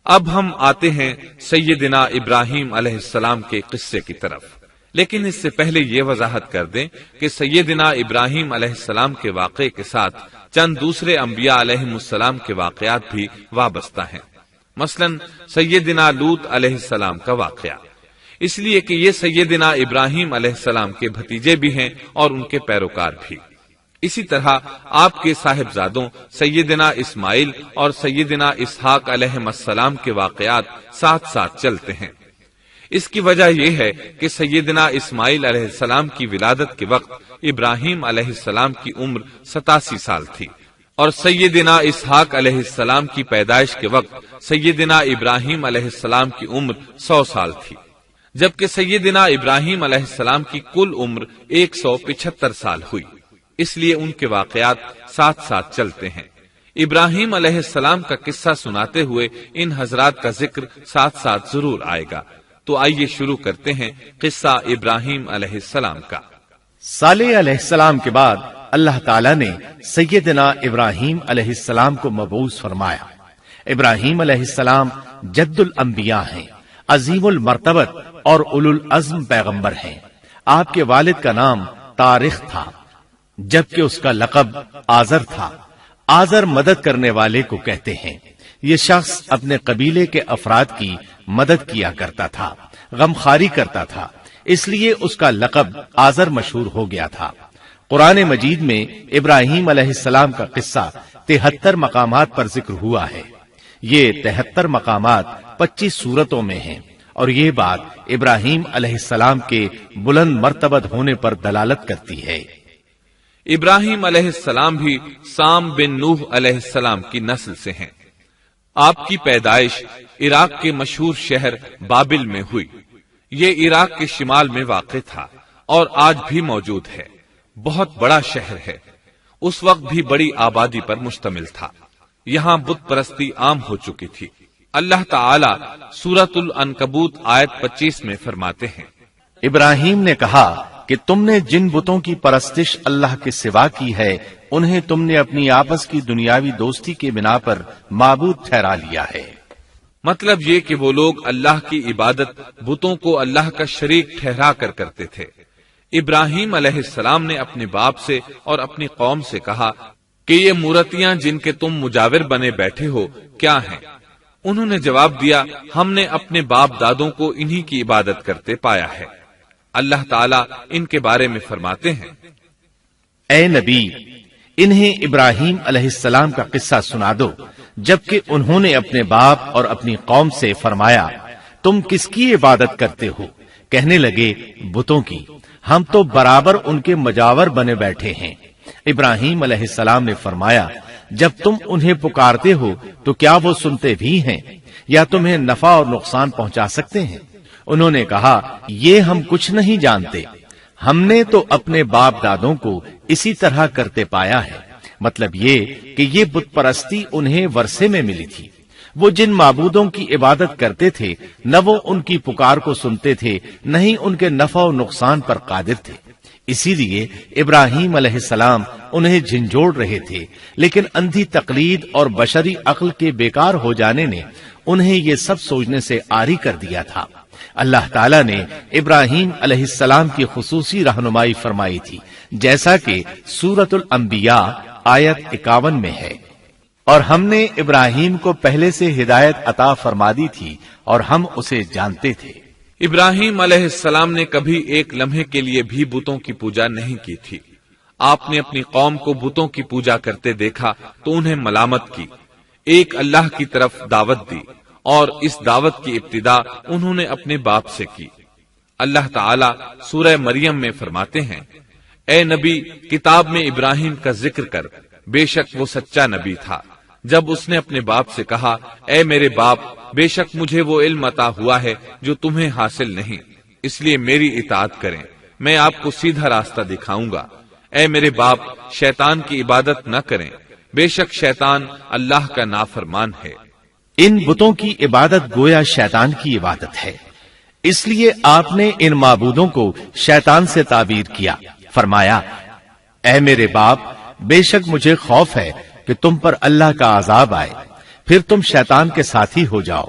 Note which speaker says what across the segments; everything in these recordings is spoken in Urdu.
Speaker 1: اب ہم آتے ہیں سیدنا ابراہیم علیہ السلام کے قصے کی طرف، لیکن اس سے پہلے یہ وضاحت کر دیں کہ سیدنا ابراہیم علیہ السلام کے واقعے کے ساتھ چند دوسرے انبیاء علیہم السلام کے واقعات بھی وابستہ ہیں، مثلا سیدنا لوط علیہ السلام کا واقعہ، اس لیے کہ یہ سیدنا ابراہیم علیہ السلام کے بھتیجے بھی ہیں اور ان کے پیروکار بھی۔ اسی طرح آپ کے صاحبزادوں سیدنا اسماعیل اور سیدنا اسحاق علیہ السلام کے واقعات ساتھ ساتھ چلتے ہیں۔ اس کی وجہ یہ ہے کہ سیدنا اسماعیل علیہ السلام کی ولادت کے وقت ابراہیم علیہ السلام کی عمر 87 سال تھی، اور سیدنا اسحاق علیہ السلام کی پیدائش کے وقت سیدنا ابراہیم علیہ السلام کی عمر 100 سال تھی، جبکہ سیدنا ابراہیم علیہ السلام کی کل عمر 175 سال ہوئی، اس لیے ان کے واقعات ساتھ ساتھ چلتے ہیں۔ ابراہیم علیہ السلام کا قصہ سناتے ہوئے ان حضرات کا ذکر ساتھ ساتھ ضرور آئے گا، تو آئیے شروع کرتے ہیں قصہ ابراہیم علیہ السلام کا۔
Speaker 2: صالح علیہ السلام کے بعد اللہ تعالیٰ نے سیدنا ابراہیم علیہ السلام کو مبعوث فرمایا۔ ابراہیم علیہ السلام جد الانبیاء ہیں، عظیم المرتبت اور اولو العزم پیغمبر ہیں۔ آپ کے والد کا نام طارق تھا، جبکہ اس کا لقب آزر تھا۔ آزر مدد کرنے والے کو کہتے ہیں۔ یہ شخص اپنے قبیلے کے افراد کی مدد کیا کرتا تھا، غمخواری کرتا تھا، اس لیے اس کا لقب آزر مشہور ہو گیا تھا۔ قرآن مجید میں ابراہیم علیہ السلام کا قصہ 73 مقامات پر ذکر ہوا ہے۔ یہ 73 مقامات 25 سورتوں میں ہیں، اور یہ بات ابراہیم علیہ السلام کے بلند مرتبت ہونے پر دلالت کرتی ہے۔
Speaker 1: ابراہیم علیہ السلام بھی سام بن نوح علیہ السلام کی نسل سے ہیں۔ آپ کی پیدائش عراق کے مشہور شہر بابل میں ہوئی۔ یہ عراق کے شمال میں واقع تھا اور آج بھی موجود ہے۔ بہت بڑا شہر ہے، اس وقت بھی بڑی آبادی پر مشتمل تھا۔ یہاں بت پرستی عام ہو چکی تھی۔ اللہ تعالی سورۃ العنکبوت آیت 25 میں فرماتے ہیں،
Speaker 2: ابراہیم نے کہا کہ تم نے جن بتوں کی پرستش اللہ کے سوا کی ہے، انہیں تم نے اپنی آپس کی دنیاوی دوستی کے بنا پر معبود ٹھہرا لیا ہے۔
Speaker 1: مطلب یہ کہ وہ لوگ اللہ کی عبادت بتوں کو اللہ کا شریک ٹھہرا کر کرتے تھے۔ ابراہیم علیہ السلام نے اپنے باپ سے اور اپنی قوم سے کہا کہ یہ مورتیاں جن کے تم مجاور بنے بیٹھے ہو کیا ہیں؟ انہوں نے جواب دیا، ہم نے اپنے باپ دادوں کو انہی کی عبادت کرتے پایا ہے۔ اللہ تعالیٰ ان کے بارے میں فرماتے ہیں،
Speaker 2: اے نبی، انہیں ابراہیم علیہ السلام کا قصہ سنا دو، جبکہ انہوں نے اپنے باپ اور اپنی قوم سے فرمایا، تم کس کی عبادت کرتے ہو؟ کہنے لگے، بتوں کی، ہم تو برابر ان کے مجاور بنے بیٹھے ہیں۔ ابراہیم علیہ السلام نے فرمایا، جب تم انہیں پکارتے ہو تو کیا وہ سنتے بھی ہیں یا تمہیں نفع اور نقصان پہنچا سکتے ہیں؟ انہوں نے کہا، یہ ہم کچھ نہیں جانتے، ہم نے تو اپنے باپ دادوں کو اسی طرح کرتے پایا ہے۔ مطلب یہ کہ یہ بت پرستی انہیں ورثے میں ملی تھی۔ وہ جن معبودوں کی عبادت کرتے تھے، نہ وہ ان کی پکار کو سنتے تھے، نہ ہی ان کے نفع و نقصان پر قادر تھے۔ اسی لیے ابراہیم علیہ السلام انہیں جھنجھوڑ رہے تھے، لیکن اندھی تقلید اور بشری عقل کے بیکار ہو جانے نے انہیں یہ سب سوچنے سے عاری کر دیا تھا۔ اللہ تعالیٰ نے ابراہیم علیہ السلام کی خصوصی رہنمائی فرمائی تھی، جیسا کہ سورۃ الانبیاء آیت 51 میں ہے، اور ہم نے ابراہیم کو پہلے سے ہدایت عطا فرما دی تھی اور ہم اسے جانتے تھے۔
Speaker 1: ابراہیم علیہ السلام نے کبھی ایک لمحے کے لیے بھی بتوں کی پوجا نہیں کی تھی۔ آپ نے اپنی قوم کو بتوں کی پوجا کرتے دیکھا تو انہیں ملامت کی، ایک اللہ کی طرف دعوت دی، اور اس دعوت کی ابتدا انہوں نے اپنے باپ سے کی۔ اللہ تعالیٰ سورہ مریم میں فرماتے ہیں، اے نبی، کتاب میں ابراہیم کا ذکر کر، بے شک وہ سچا نبی تھا۔ جب اس نے اپنے باپ سے کہا، اے میرے باپ، بے شک مجھے وہ علم عطا ہوا ہے جو تمہیں حاصل نہیں، اس لیے میری اطاعت کریں، میں آپ کو سیدھا راستہ دکھاؤں گا۔ اے میرے باپ، شیطان کی عبادت نہ کریں، بے شک شیطان اللہ کا نافرمان ہے۔
Speaker 2: ان بتوں کی عبادت گویا شیطان کی عبادت ہے، اس لیے آپ نے ان معبودوں کو شیطان سے تعبیر کیا۔ فرمایا، اے میرے باپ، بے شک مجھے خوف ہے کہ تم پر اللہ کا عذاب آئے۔ پھر تم شیطان کے ساتھی ہو جاؤ۔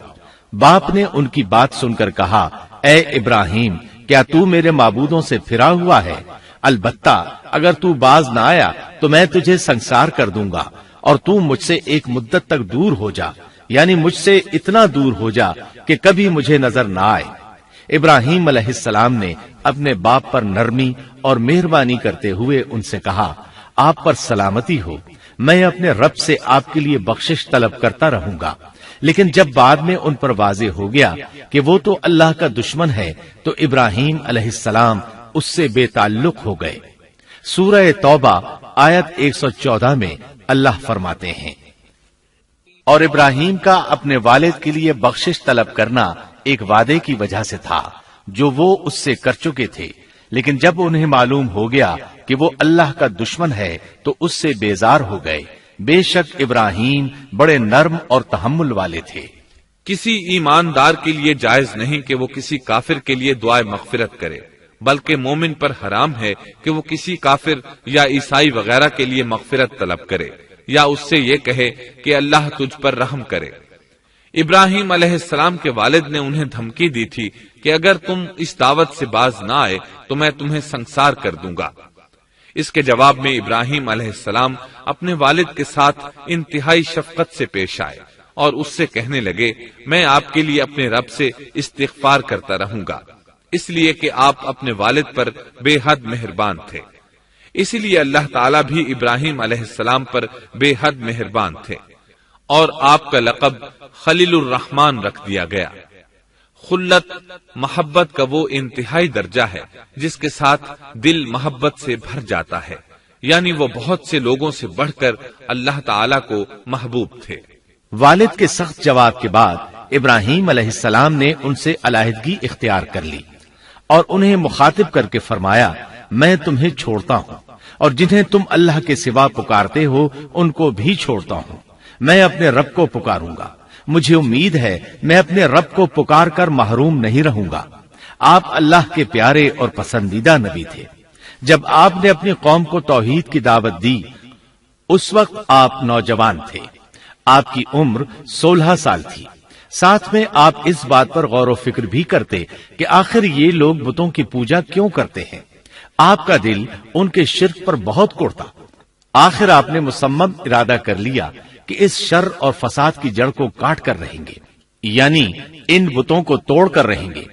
Speaker 2: باپ نے ان کی بات سن کر کہا، اے ابراہیم، کیا تو میرے معبودوں سے پھرا ہوا ہے؟ البتہ اگر تو باز نہ آیا تو میں تجھے سنسار کر دوں گا، اور تو مجھ سے ایک مدت تک دور ہو جا، یعنی مجھ سے اتنا دور ہو جا کہ کبھی مجھے نظر نہ آئے۔ ابراہیم علیہ السلام نے اپنے باپ پر نرمی اور مہربانی کرتے ہوئے ان سے کہا، آپ پر سلامتی ہو، میں اپنے رب سے آپ کے لیے بخشش طلب کرتا رہوں گا۔ لیکن جب بعد میں ان پر واضح ہو گیا کہ وہ تو اللہ کا دشمن ہے تو ابراہیم علیہ السلام اس سے بے تعلق ہو گئے۔ سورہ توبہ آیت 114 میں اللہ فرماتے ہیں، اور ابراہیم کا اپنے والد کے لیے بخشش طلب کرنا ایک وعدے کی وجہ سے تھا جو وہ اس سے کر چکے تھے، لیکن جب انہیں معلوم ہو گیا کہ وہ اللہ کا دشمن ہے تو اس سے بیزار ہو گئے۔ بے شک ابراہیم بڑے نرم اور تحمل والے تھے۔
Speaker 1: کسی ایماندار کے لیے جائز نہیں کہ وہ کسی کافر کے لیے دعائے مغفرت کرے، بلکہ مومن پر حرام ہے کہ وہ کسی کافر یا عیسائی وغیرہ کے لیے مغفرت طلب کرے یا اس سے یہ کہے کہ اللہ تجھ پر رحم کرے۔ ابراہیم علیہ السلام کے والد نے انہیں دھمکی دی تھی کہ اگر تم اس دعوت سے باز نہ آئے تو میں تمہیں سنسار کر دوں گا۔ اس کے جواب میں ابراہیم علیہ السلام اپنے والد کے ساتھ انتہائی شفقت سے پیش آئے اور اس سے کہنے لگے، میں آپ کے لیے اپنے رب سے استغفار کرتا رہوں گا، اس لیے کہ آپ اپنے والد پر بے حد مہربان تھے۔ اسی لیے اللہ تعالیٰ بھی ابراہیم علیہ السلام پر بے حد مہربان تھے، اور آپ کا لقب خلیل الرحمن رکھ دیا گیا۔ خلت محبت کا وہ انتہائی درجہ ہے جس کے ساتھ دل محبت سے بھر جاتا ہے، یعنی وہ بہت سے لوگوں سے بڑھ کر اللہ تعالیٰ کو محبوب تھے۔
Speaker 2: والد کے سخت جواب کے بعد ابراہیم علیہ السلام نے ان سے علیحدگی اختیار کر لی اور انہیں مخاطب کر کے فرمایا، میں تمہیں چھوڑتا ہوں اور جنہیں تم اللہ کے سوا پکارتے ہو ان کو بھی چھوڑتا ہوں، میں اپنے رب کو پکاروں گا۔ مجھے امید ہے میں اپنے رب کو پکار کر محروم نہیں رہوں گا۔ آپ اللہ کے پیارے اور پسندیدہ نبی تھے۔ جب آپ نے اپنی قوم کو توحید کی دعوت دی اس وقت آپ نوجوان تھے، آپ کی عمر 16 سال تھی۔ ساتھ میں آپ اس بات پر غور و فکر بھی کرتے کہ آخر یہ لوگ بتوں کی پوجا کیوں کرتے ہیں۔ آپ کا دل ان کے شرک پر بہت کوڑتا۔ آخر آپ نے مصمم ارادہ کر لیا کہ اس شر اور فساد کی جڑ کو کاٹ کر رہیں گے، یعنی ان بتوں کو توڑ کر رہیں گے۔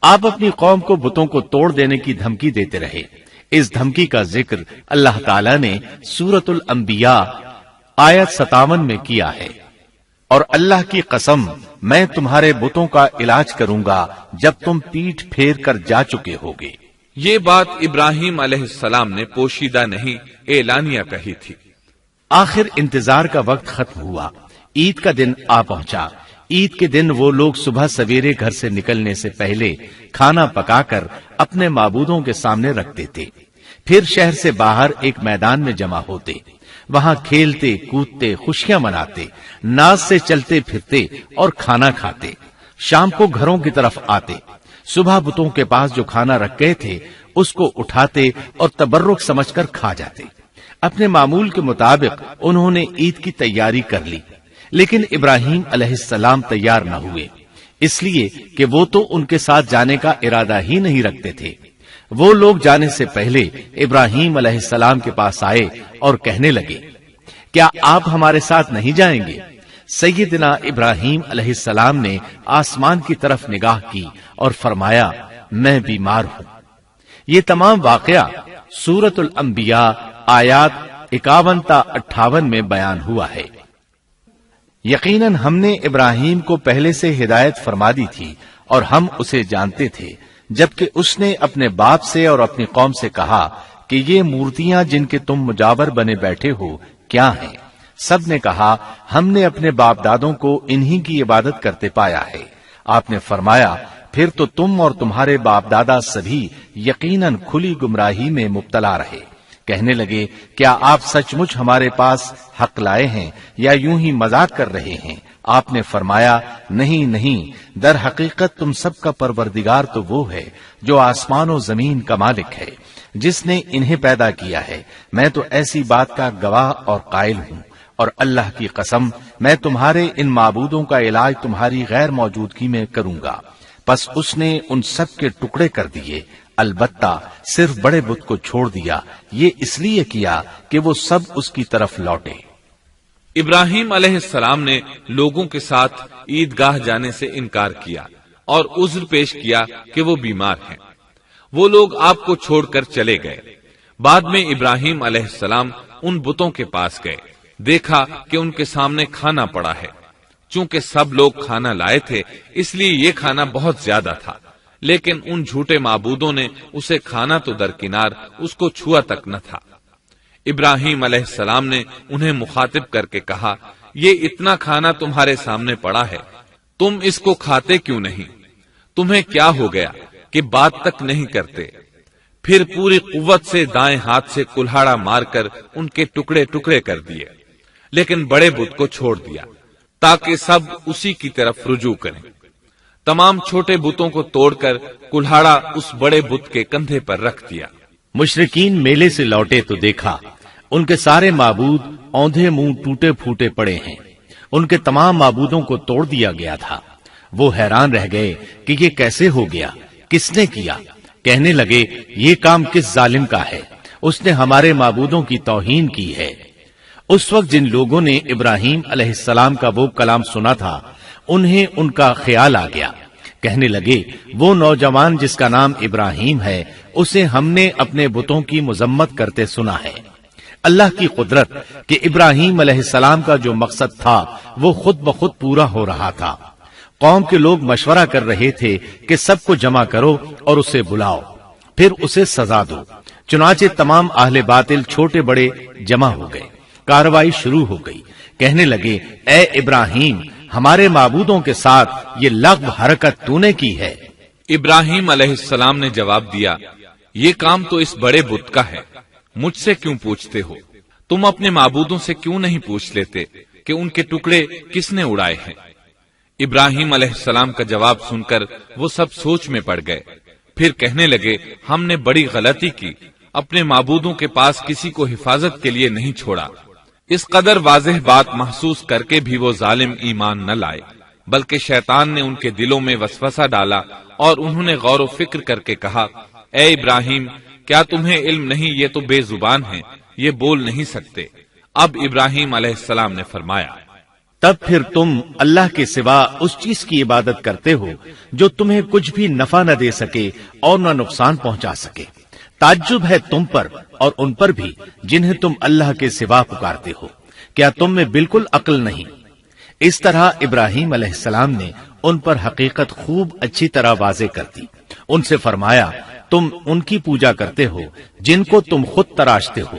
Speaker 2: آپ اپنی قوم کو بتوں کو توڑ دینے کی دھمکی دیتے رہے۔ اس دھمکی کا ذکر اللہ تعالیٰ نے سورۃ الانبیاء آیت 57 میں کیا ہے، اور اللہ کی قسم میں تمہارے بتوں کا علاج کروں گا جب تم پیٹھ پھیر کر جا چکے ہوگے۔
Speaker 1: یہ بات ابراہیم علیہ السلام نے پوشیدہ نہیں اعلانیہ کہی تھی۔
Speaker 2: آخر انتظار کا وقت ختم ہوا، عید کا دن آ پہنچا۔ عید کے دن وہ لوگ صبح سویرے گھر سے نکلنے سے پہلے کھانا پکا کر اپنے معبودوں کے سامنے رکھتے تھے، پھر شہر سے باہر ایک میدان میں جمع ہوتے، وہاں کھیلتے کودتے خوشیاں مناتے، ناز سے چلتے پھرتے اور کھانا کھاتے۔ شام کو گھروں کی طرف آتے، صبح بتوں کے پاس جو کھانا رکھ گئے تھے اس کو اٹھاتے اور تبرک سمجھ کر کھا جاتے۔ اپنے معمول کے مطابق انہوں نے عید کی تیاری کر لی، لیکن ابراہیم علیہ السلام تیار نہ ہوئے، اس لیے کہ وہ تو ان کے ساتھ جانے کا ارادہ ہی نہیں رکھتے تھے۔ وہ لوگ جانے سے پہلے ابراہیم علیہ السلام کے پاس آئے اور کہنے لگے، کیا آپ ہمارے ساتھ نہیں جائیں گے؟ سیدنا ابراہیم علیہ السلام نے آسمان کی طرف نگاہ کی اور فرمایا، میں بیمار ہوں۔ یہ تمام واقعہ سورۃ الانبیاء آیات 51 تا 58 میں بیان ہوا ہے۔ یقیناً ہم نے ابراہیم کو پہلے سے ہدایت فرما دی تھی اور ہم اسے جانتے تھے، جبکہ اس نے اپنے باپ سے اور اپنی قوم سے کہا کہ یہ مورتیاں جن کے تم مجاور بنے بیٹھے ہو کیا ہیں؟ سب نے کہا، ہم نے اپنے باپ دادوں کو انہی کی عبادت کرتے پایا ہے۔ آپ نے فرمایا، پھر تو تم اور تمہارے باپ دادا سبھی یقیناً کھلی گمراہی میں مبتلا رہے۔ کہنے لگے، کیا آپ سچ مچ ہمارے پاس حق لائے ہیں یا یوں ہی مذاق کر رہے ہیں؟ آپ نے فرمایا، نہیں نہیں، در حقیقت تم سب کا پروردگار تو وہ ہے جو آسمان و زمین کا مالک ہے، جس نے انہیں پیدا کیا ہے۔ میں تو ایسی بات کا گواہ اور قائل ہوں، اور اللہ کی قسم میں تمہارے ان معبودوں کا علاج تمہاری غیر موجودگی میں کروں گا۔ پس اس نے ان سب کے ٹکڑے کر دیے، البتہ صرف بڑے بت کو چھوڑ دیا، یہ اس لیے کیا کہ وہ سب اس کی طرف لوٹے۔
Speaker 1: ابراہیم علیہ السلام نے لوگوں کے ساتھ عیدگاہ جانے سے انکار کیا اور عذر پیش کیا کہ وہ بیمار ہیں۔ وہ لوگ آپ کو چھوڑ کر چلے گئے۔ بعد میں ابراہیم علیہ السلام ان بتوں کے پاس گئے، دیکھا کہ ان کے سامنے کھانا پڑا ہے۔ چونکہ سب لوگ کھانا لائے تھے اس لیے یہ کھانا بہت زیادہ تھا، لیکن ان جھوٹے معبودوں نے اسے کھانا تو درکنار اس کو چھوا تک نہ تھا۔ ابراہیم علیہ السلام نے انہیں مخاطب کر کے کہا، یہ اتنا کھانا تمہارے سامنے پڑا ہے، تم اس کو کھاتے کیوں نہیں؟ تمہیں کیا ہو گیا کہ بات تک نہیں کرتے؟ پھر پوری قوت سے دائیں ہاتھ سے کلہاڑا مار کر ان کے ٹکڑے ٹکڑے کر دیے، لیکن بڑے بت کو چھوڑ دیا تاکہ سب اسی کی طرف رجوع کریں۔ تمام چھوٹے بتوں کو توڑ کر کلہاڑا اس بڑے بت کے کندھے پر رکھ دیا۔
Speaker 2: مشرکین میلے سے لوٹے تو دیکھا ان کے سارے معبود اوندھے منہ ٹوٹے پھوٹے پڑے ہیں، ان کے تمام معبودوں کو توڑ دیا گیا تھا۔ وہ حیران رہ گئے کہ یہ کیسے ہو گیا، کس نے کیا؟ کہنے لگے، یہ کام کس ظالم کا ہے؟ اس نے ہمارے معبودوں کی توہین کی ہے۔ اس وقت جن لوگوں نے ابراہیم علیہ السلام کا وہ کلام سنا تھا انہیں ان کا خیال آ گیا، کہنے لگے، وہ نوجوان جس کا نام ابراہیم ہے اسے ہم نے اپنے بتوں کی مذمت کرتے سنا ہے۔ اللہ کی قدرت کہ ابراہیم علیہ السلام کا جو مقصد تھا وہ خود بخود پورا ہو رہا تھا۔ قوم کے لوگ مشورہ کر رہے تھے کہ سب کو جمع کرو اور اسے بلاؤ، پھر اسے سزا دو۔ چنانچہ تمام اہل باطل چھوٹے بڑے جمع ہو گئے، کارروائی شروع ہو گئی۔ کہنے لگے، اے ابراہیم، ہمارے معبودوں کے ساتھ یہ لغو حرکت تو نے کی ہے۔
Speaker 1: ابراہیم علیہ السلام نے جواب دیا، یہ کام تو اس بڑے بت کا ہے، مجھ سے کیوں پوچھتے ہو؟ تم اپنے معبودوں سے کیوں نہیں پوچھ لیتے کہ ان کے ٹکڑے کس نے اڑائے ہیں؟ ابراہیم علیہ السلام کا جواب سن کر وہ سب سوچ میں پڑ گئے، پھر کہنے لگے، ہم نے بڑی غلطی کی، اپنے معبودوں کے پاس کسی کو حفاظت کے لیے نہیں چھوڑا۔ اس قدر واضح بات محسوس کر کے بھی وہ ظالم ایمان نہ لائے، بلکہ شیطان نے ان کے دلوں میں وسوسہ ڈالا اور انہوں نے غور و فکر کر کے کہا، اے ابراہیم، کیا تمہیں علم نہیں، یہ تو بے زبان ہیں، یہ بول نہیں سکتے۔ اب ابراہیم علیہ السلام نے فرمایا،
Speaker 2: تب پھر تم اللہ کے سوا اس چیز کی عبادت کرتے ہو جو تمہیں کچھ بھی نفع نہ دے سکے اور نہ نقصان پہنچا سکے۔ تعجب ہے تم پر اور ان پر بھی جنہیں تم اللہ کے سوا پکارتے ہو، کیا تم میں بالکل عقل نہیں؟ اس طرح ابراہیم علیہ السلام نے ان پر حقیقت خوب اچھی طرح واضح کر دی۔ ان سے فرمایا، تم ان کی پوجا کرتے ہو جن کو تم خود تراشتے ہو،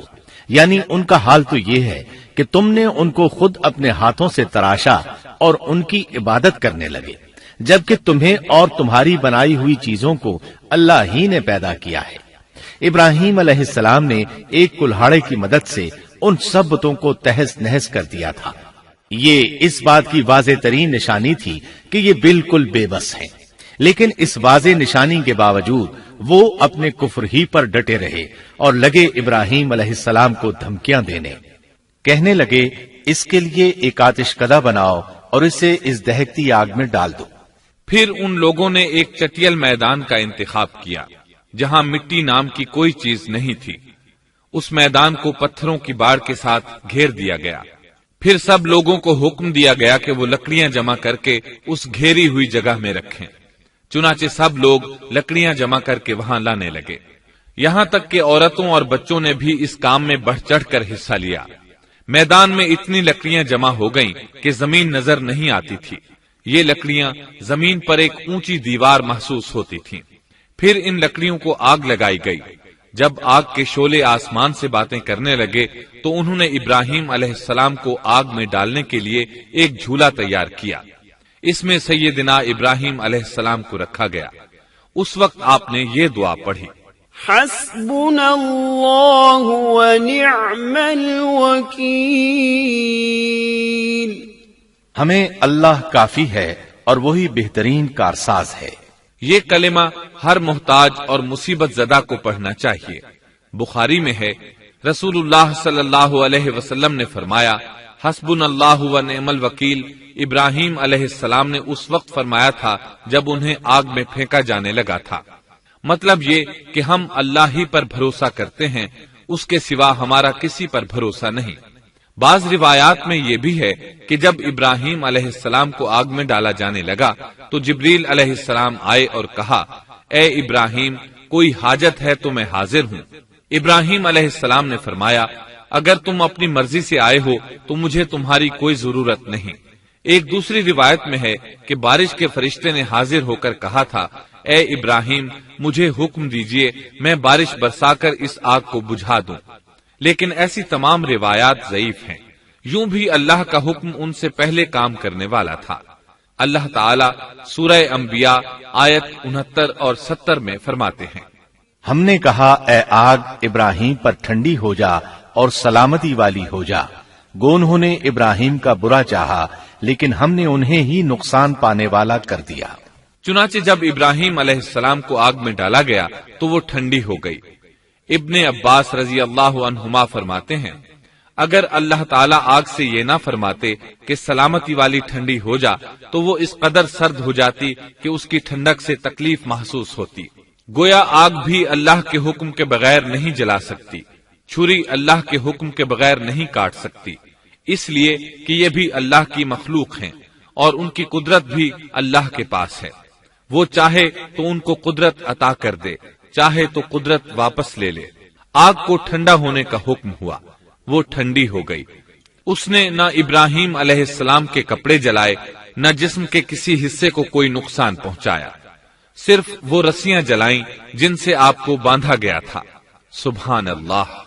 Speaker 2: یعنی ان کا حال تو یہ ہے کہ تم نے ان کو خود اپنے ہاتھوں سے تراشا اور ان کی عبادت کرنے لگے، جبکہ تمہیں اور تمہاری بنائی ہوئی چیزوں کو اللہ ہی نے پیدا کیا ہے۔ ابراہیم علیہ السلام نے ایک کلہاڑے کی مدد سے ان سب بتوں کو تہس نہس کر دیا تھا۔ یہ اس بات کی واضح ترین نشانی تھی کہ یہ بالکل بے بس ہیں، لیکن اس واضح نشانی کے باوجود وہ اپنے کفر ہی پر ڈٹے رہے اور لگے ابراہیم علیہ السلام کو دھمکیاں دینے۔ کہنے لگے، اس کے لیے ایک آتش کدہ بناؤ اور اسے اس دہکتی آگ میں ڈال دو۔
Speaker 1: پھر ان لوگوں نے ایک چٹیل میدان کا انتخاب کیا جہاں مٹی نام کی کوئی چیز نہیں تھی۔ اس میدان کو پتھروں کی باڑ کے ساتھ گھیر دیا گیا۔ پھر سب لوگوں کو حکم دیا گیا کہ وہ لکڑیاں جمع کر کے اس گھیری ہوئی جگہ میں رکھیں۔ چنانچہ سب لوگ لکڑیاں جمع کر کے وہاں لانے لگے، یہاں تک کہ عورتوں اور بچوں نے بھی اس کام میں بڑھ چڑھ کر حصہ لیا۔ میدان میں اتنی لکڑیاں جمع ہو گئیں کہ زمین نظر نہیں آتی تھی۔ یہ لکڑیاں زمین پر ایک اونچی دیوار محسوس ہوتی تھیں۔ پھر ان لکڑیوں کو آگ لگائی گئی۔ جب آگ کے شعلے آسمان سے باتیں کرنے لگے تو انہوں نے ابراہیم علیہ السلام کو آگ میں ڈالنے کے لیے ایک جھولا تیار کیا۔ اس میں سیدنا ابراہیم علیہ السلام کو رکھا گیا۔ اس وقت آپ نے یہ دعا پڑھی،
Speaker 3: حسبنا اللہ ونعم الوکیل۔
Speaker 2: ہمیں اللہ کافی ہے اور وہی بہترین کارساز ہے۔
Speaker 1: یہ کلمہ ہر محتاج اور مصیبت زدہ کو پڑھنا چاہیے۔ بخاری میں ہے، رسول اللہ صلی اللہ علیہ وسلم نے فرمایا، حسبنا اللہ و نعم الوکیل ابراہیم علیہ السلام نے اس وقت فرمایا تھا جب انہیں آگ میں پھینکا جانے لگا تھا۔ مطلب یہ کہ ہم اللہ ہی پر بھروسہ کرتے ہیں، اس کے سوا ہمارا کسی پر بھروسہ نہیں۔ بعض روایات میں یہ بھی ہے کہ جب ابراہیم علیہ السلام کو آگ میں ڈالا جانے لگا تو جبریل علیہ السلام آئے اور کہا، اے ابراہیم، کوئی حاجت ہے تو میں حاضر ہوں۔ ابراہیم علیہ السلام نے فرمایا، اگر تم اپنی مرضی سے آئے ہو تو مجھے تمہاری کوئی ضرورت نہیں۔ ایک دوسری روایت میں ہے کہ بارش کے فرشتے نے حاضر ہو کر کہا تھا، اے ابراہیم، مجھے حکم دیجئے میں بارش برسا کر اس آگ کو بجھا دوں۔ لیکن ایسی تمام روایات ضعیف ہیں۔ یوں بھی اللہ کا حکم ان سے پہلے کام کرنے والا تھا۔ اللہ تعالی سورہ انبیاء آیت 69 اور 70 میں فرماتے ہیں،
Speaker 2: ہم نے کہا، اے آگ ابراہیم پر ٹھنڈی ہو جا اور سلامتی والی ہو جا۔ گو انہوں نے ابراہیم کا برا چاہا لیکن ہم نے انہیں ہی نقصان پانے والا کر دیا۔
Speaker 1: چنانچہ جب ابراہیم علیہ السلام کو آگ میں ڈالا گیا تو وہ ٹھنڈی ہو گئی۔ ابن عباس رضی اللہ عنہما فرماتے ہیں، اگر اللہ تعالیٰ آگ سے یہ نہ فرماتے کہ سلامتی والی ٹھنڈی ہو جا تو وہ اس قدر سرد ہو جاتی کہ اس کی ٹھنڈک سے تکلیف محسوس ہوتی۔ گویا آگ بھی اللہ کے حکم کے بغیر نہیں جلا سکتی، چھری اللہ کے حکم کے بغیر نہیں کاٹ سکتی، اس لیے کہ یہ بھی اللہ کی مخلوق ہیں اور ان کی قدرت بھی اللہ کے پاس ہے۔ وہ چاہے تو ان کو قدرت عطا کر دے، چاہے تو قدرت واپس لے لے۔ آگ کو ٹھنڈا ہونے کا حکم ہوا، وہ ٹھنڈی ہو گئی۔ اس نے نہ ابراہیم علیہ السلام کے کپڑے جلائے، نہ جسم کے کسی حصے کو کوئی نقصان پہنچایا، صرف وہ رسیاں جلائیں جن سے آپ کو باندھا گیا تھا۔ سبحان اللہ۔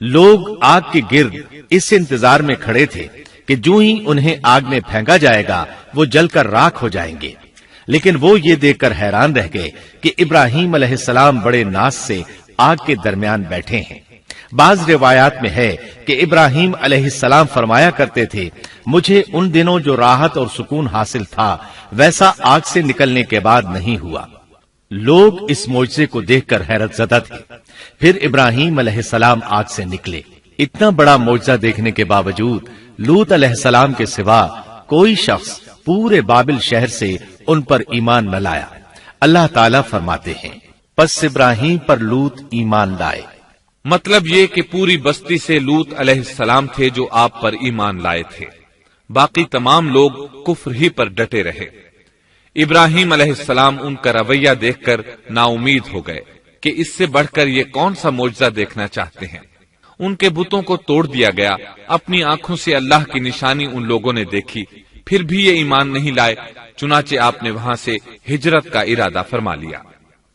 Speaker 2: لوگ آگ کے گرد اس انتظار میں کھڑے تھے کہ جو ہی انہیں آگ میں پھینکا جائے گا وہ جل کر راکھ ہو جائیں گے، لیکن وہ یہ دیکھ کر حیران رہ گئے کہ ابراہیم علیہ السلام بڑے ناز سے آگ کے درمیان بیٹھے ہیں۔ بعض روایات میں ہے کہ ابراہیم علیہ السلام فرمایا کرتے تھے، مجھے ان دنوں جو راحت اور سکون حاصل تھا ویسا آگ سے نکلنے کے بعد نہیں ہوا۔ لوگ اس معجزے کو دیکھ کر حیرت زدہ تھے۔ پھر ابراہیم علیہ السلام آگ سے نکلے۔ اتنا بڑا معجزہ دیکھنے کے باوجود لوط علیہ السلام کے سوا کوئی شخص پورے بابل شہر سے ان پر ایمان نہ لایا۔ اللہ تعالیٰ فرماتے ہیں، پس ابراہیم پر لوط ایمان لائے۔
Speaker 1: مطلب یہ کہ پوری بستی سے لوط علیہ السلام تھے جو آپ پر ایمان لائے تھے، باقی تمام لوگ کفر ہی پر ڈٹے رہے۔ ابراہیم علیہ السلام ان کا رویہ دیکھ کر نا امید ہو گئے کہ اس سے بڑھ کر یہ کون سا معجزہ دیکھنا چاہتے ہیں۔ ان کے بتوں کو توڑ دیا گیا، اپنی آنکھوں سے اللہ کی نشانی ان لوگوں نے دیکھی، پھر بھی یہ ایمان نہیں لائے، چنانچہ آپ نے وہاں سے ہجرت کا ارادہ فرما لیا۔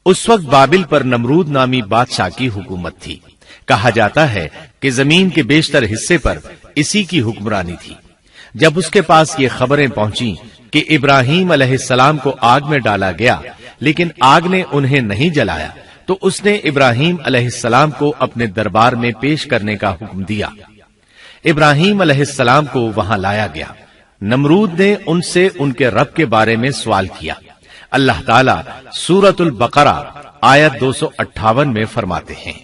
Speaker 2: اس وقت بابل پر نمرود نامی بادشاہ کی حکومت تھی۔ کہا جاتا ہے کہ زمین کے بیشتر حصے پر اسی کی حکمرانی تھی۔ جب اس کے پاس یہ خبریں پہنچیں کہ ابراہیم علیہ السلام کو آگ میں ڈالا گیا لیکن آگ نے انہیں نہیں جلایا، تو اس نے ابراہیم علیہ السلام کو اپنے دربار میں پیش کرنے کا حکم دیا۔ ابراہیم علیہ السلام کو وہاں لایا گیا۔ نمرود نے ان سے ان کے رب کے بارے میں سوال کیا۔ اللہ تعالیٰ سورۃ البقرہ آیت 258 میں فرماتے ہیں،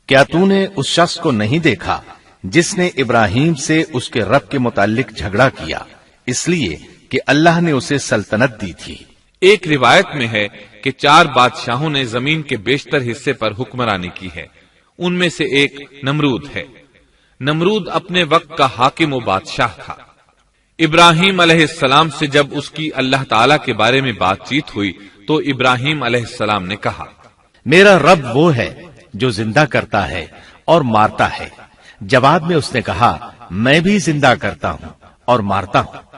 Speaker 2: کیا تو نے اس شخص کو نہیں دیکھا جس نے ابراہیم سے اس کے رب کے متعلق جھگڑا کیا، اس لیے کہ اللہ نے اسے سلطنت دی تھی۔
Speaker 1: ایک روایت میں ہے کہ 4 بادشاہوں نے زمین کے بیشتر حصے پر حکمرانی کی ہے، ان میں سے ایک نمرود ہے۔ نمرود اپنے وقت کا حاکم و بادشاہ تھا۔ ابراہیم علیہ السلام سے جب اس کی اللہ تعالی کے بارے میں بات چیت ہوئی تو ابراہیم علیہ السلام نے کہا،
Speaker 2: میرا رب وہ ہے جو زندہ کرتا ہے اور مارتا ہے۔ جواب میں اس نے کہا، میں بھی زندہ کرتا ہوں اور مارتا ہوں۔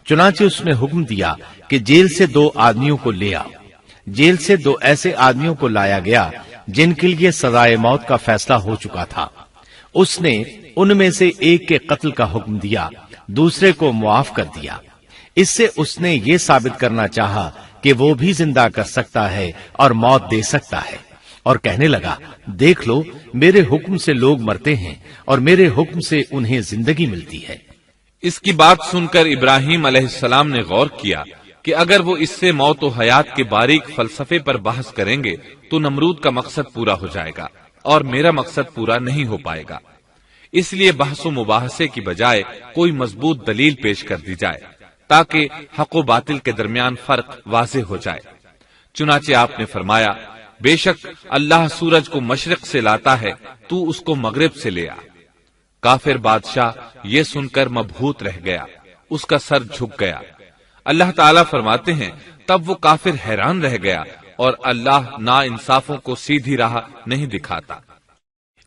Speaker 2: چنانچہ اس نے حکم دیا کہ جیل سے 2 آدمیوں کو لے آؤ۔ جیل سے 2 ایسے آدمیوں کو لایا گیا جن کے لیے سزائے موت کا فیصلہ ہو چکا تھا۔ اس نے ان میں سے ایک کے قتل کا حکم دیا، دوسرے کو معاف کر دیا۔ اس سے اس نے یہ ثابت کرنا چاہا کہ وہ بھی زندہ کر سکتا ہے اور موت دے سکتا ہے، اور کہنے لگا، دیکھ لو، میرے حکم سے لوگ مرتے ہیں اور میرے حکم سے انہیں زندگی ملتی ہے۔
Speaker 1: اس کی بات سن کر ابراہیم علیہ السلام نے غور کیا کہ اگر وہ اس سے موت و حیات کے باریک فلسفے پر بحث کریں گے تو نمرود کا مقصد پورا ہو جائے گا اور میرا مقصد پورا نہیں ہو پائے گا۔ اس لیے بحث و مباحثے کی بجائے کوئی مضبوط دلیل پیش کر دی جائے تاکہ حق و باطل کے درمیان فرق واضح ہو جائے۔ چنانچہ آپ نے فرمایا، بے شک اللہ سورج کو مشرق سے لاتا ہے، تو اس کو مغرب سے لے آ۔ کافر بادشاہ یہ سن کر مبہوت رہ گیا، اس کا سر جھک گیا۔ اللہ تعالیٰ فرماتے ہیں تب وہ کافر حیران رہ گیا اور اللہ نا انصافوں کو سیدھی راہ نہیں دکھاتا۔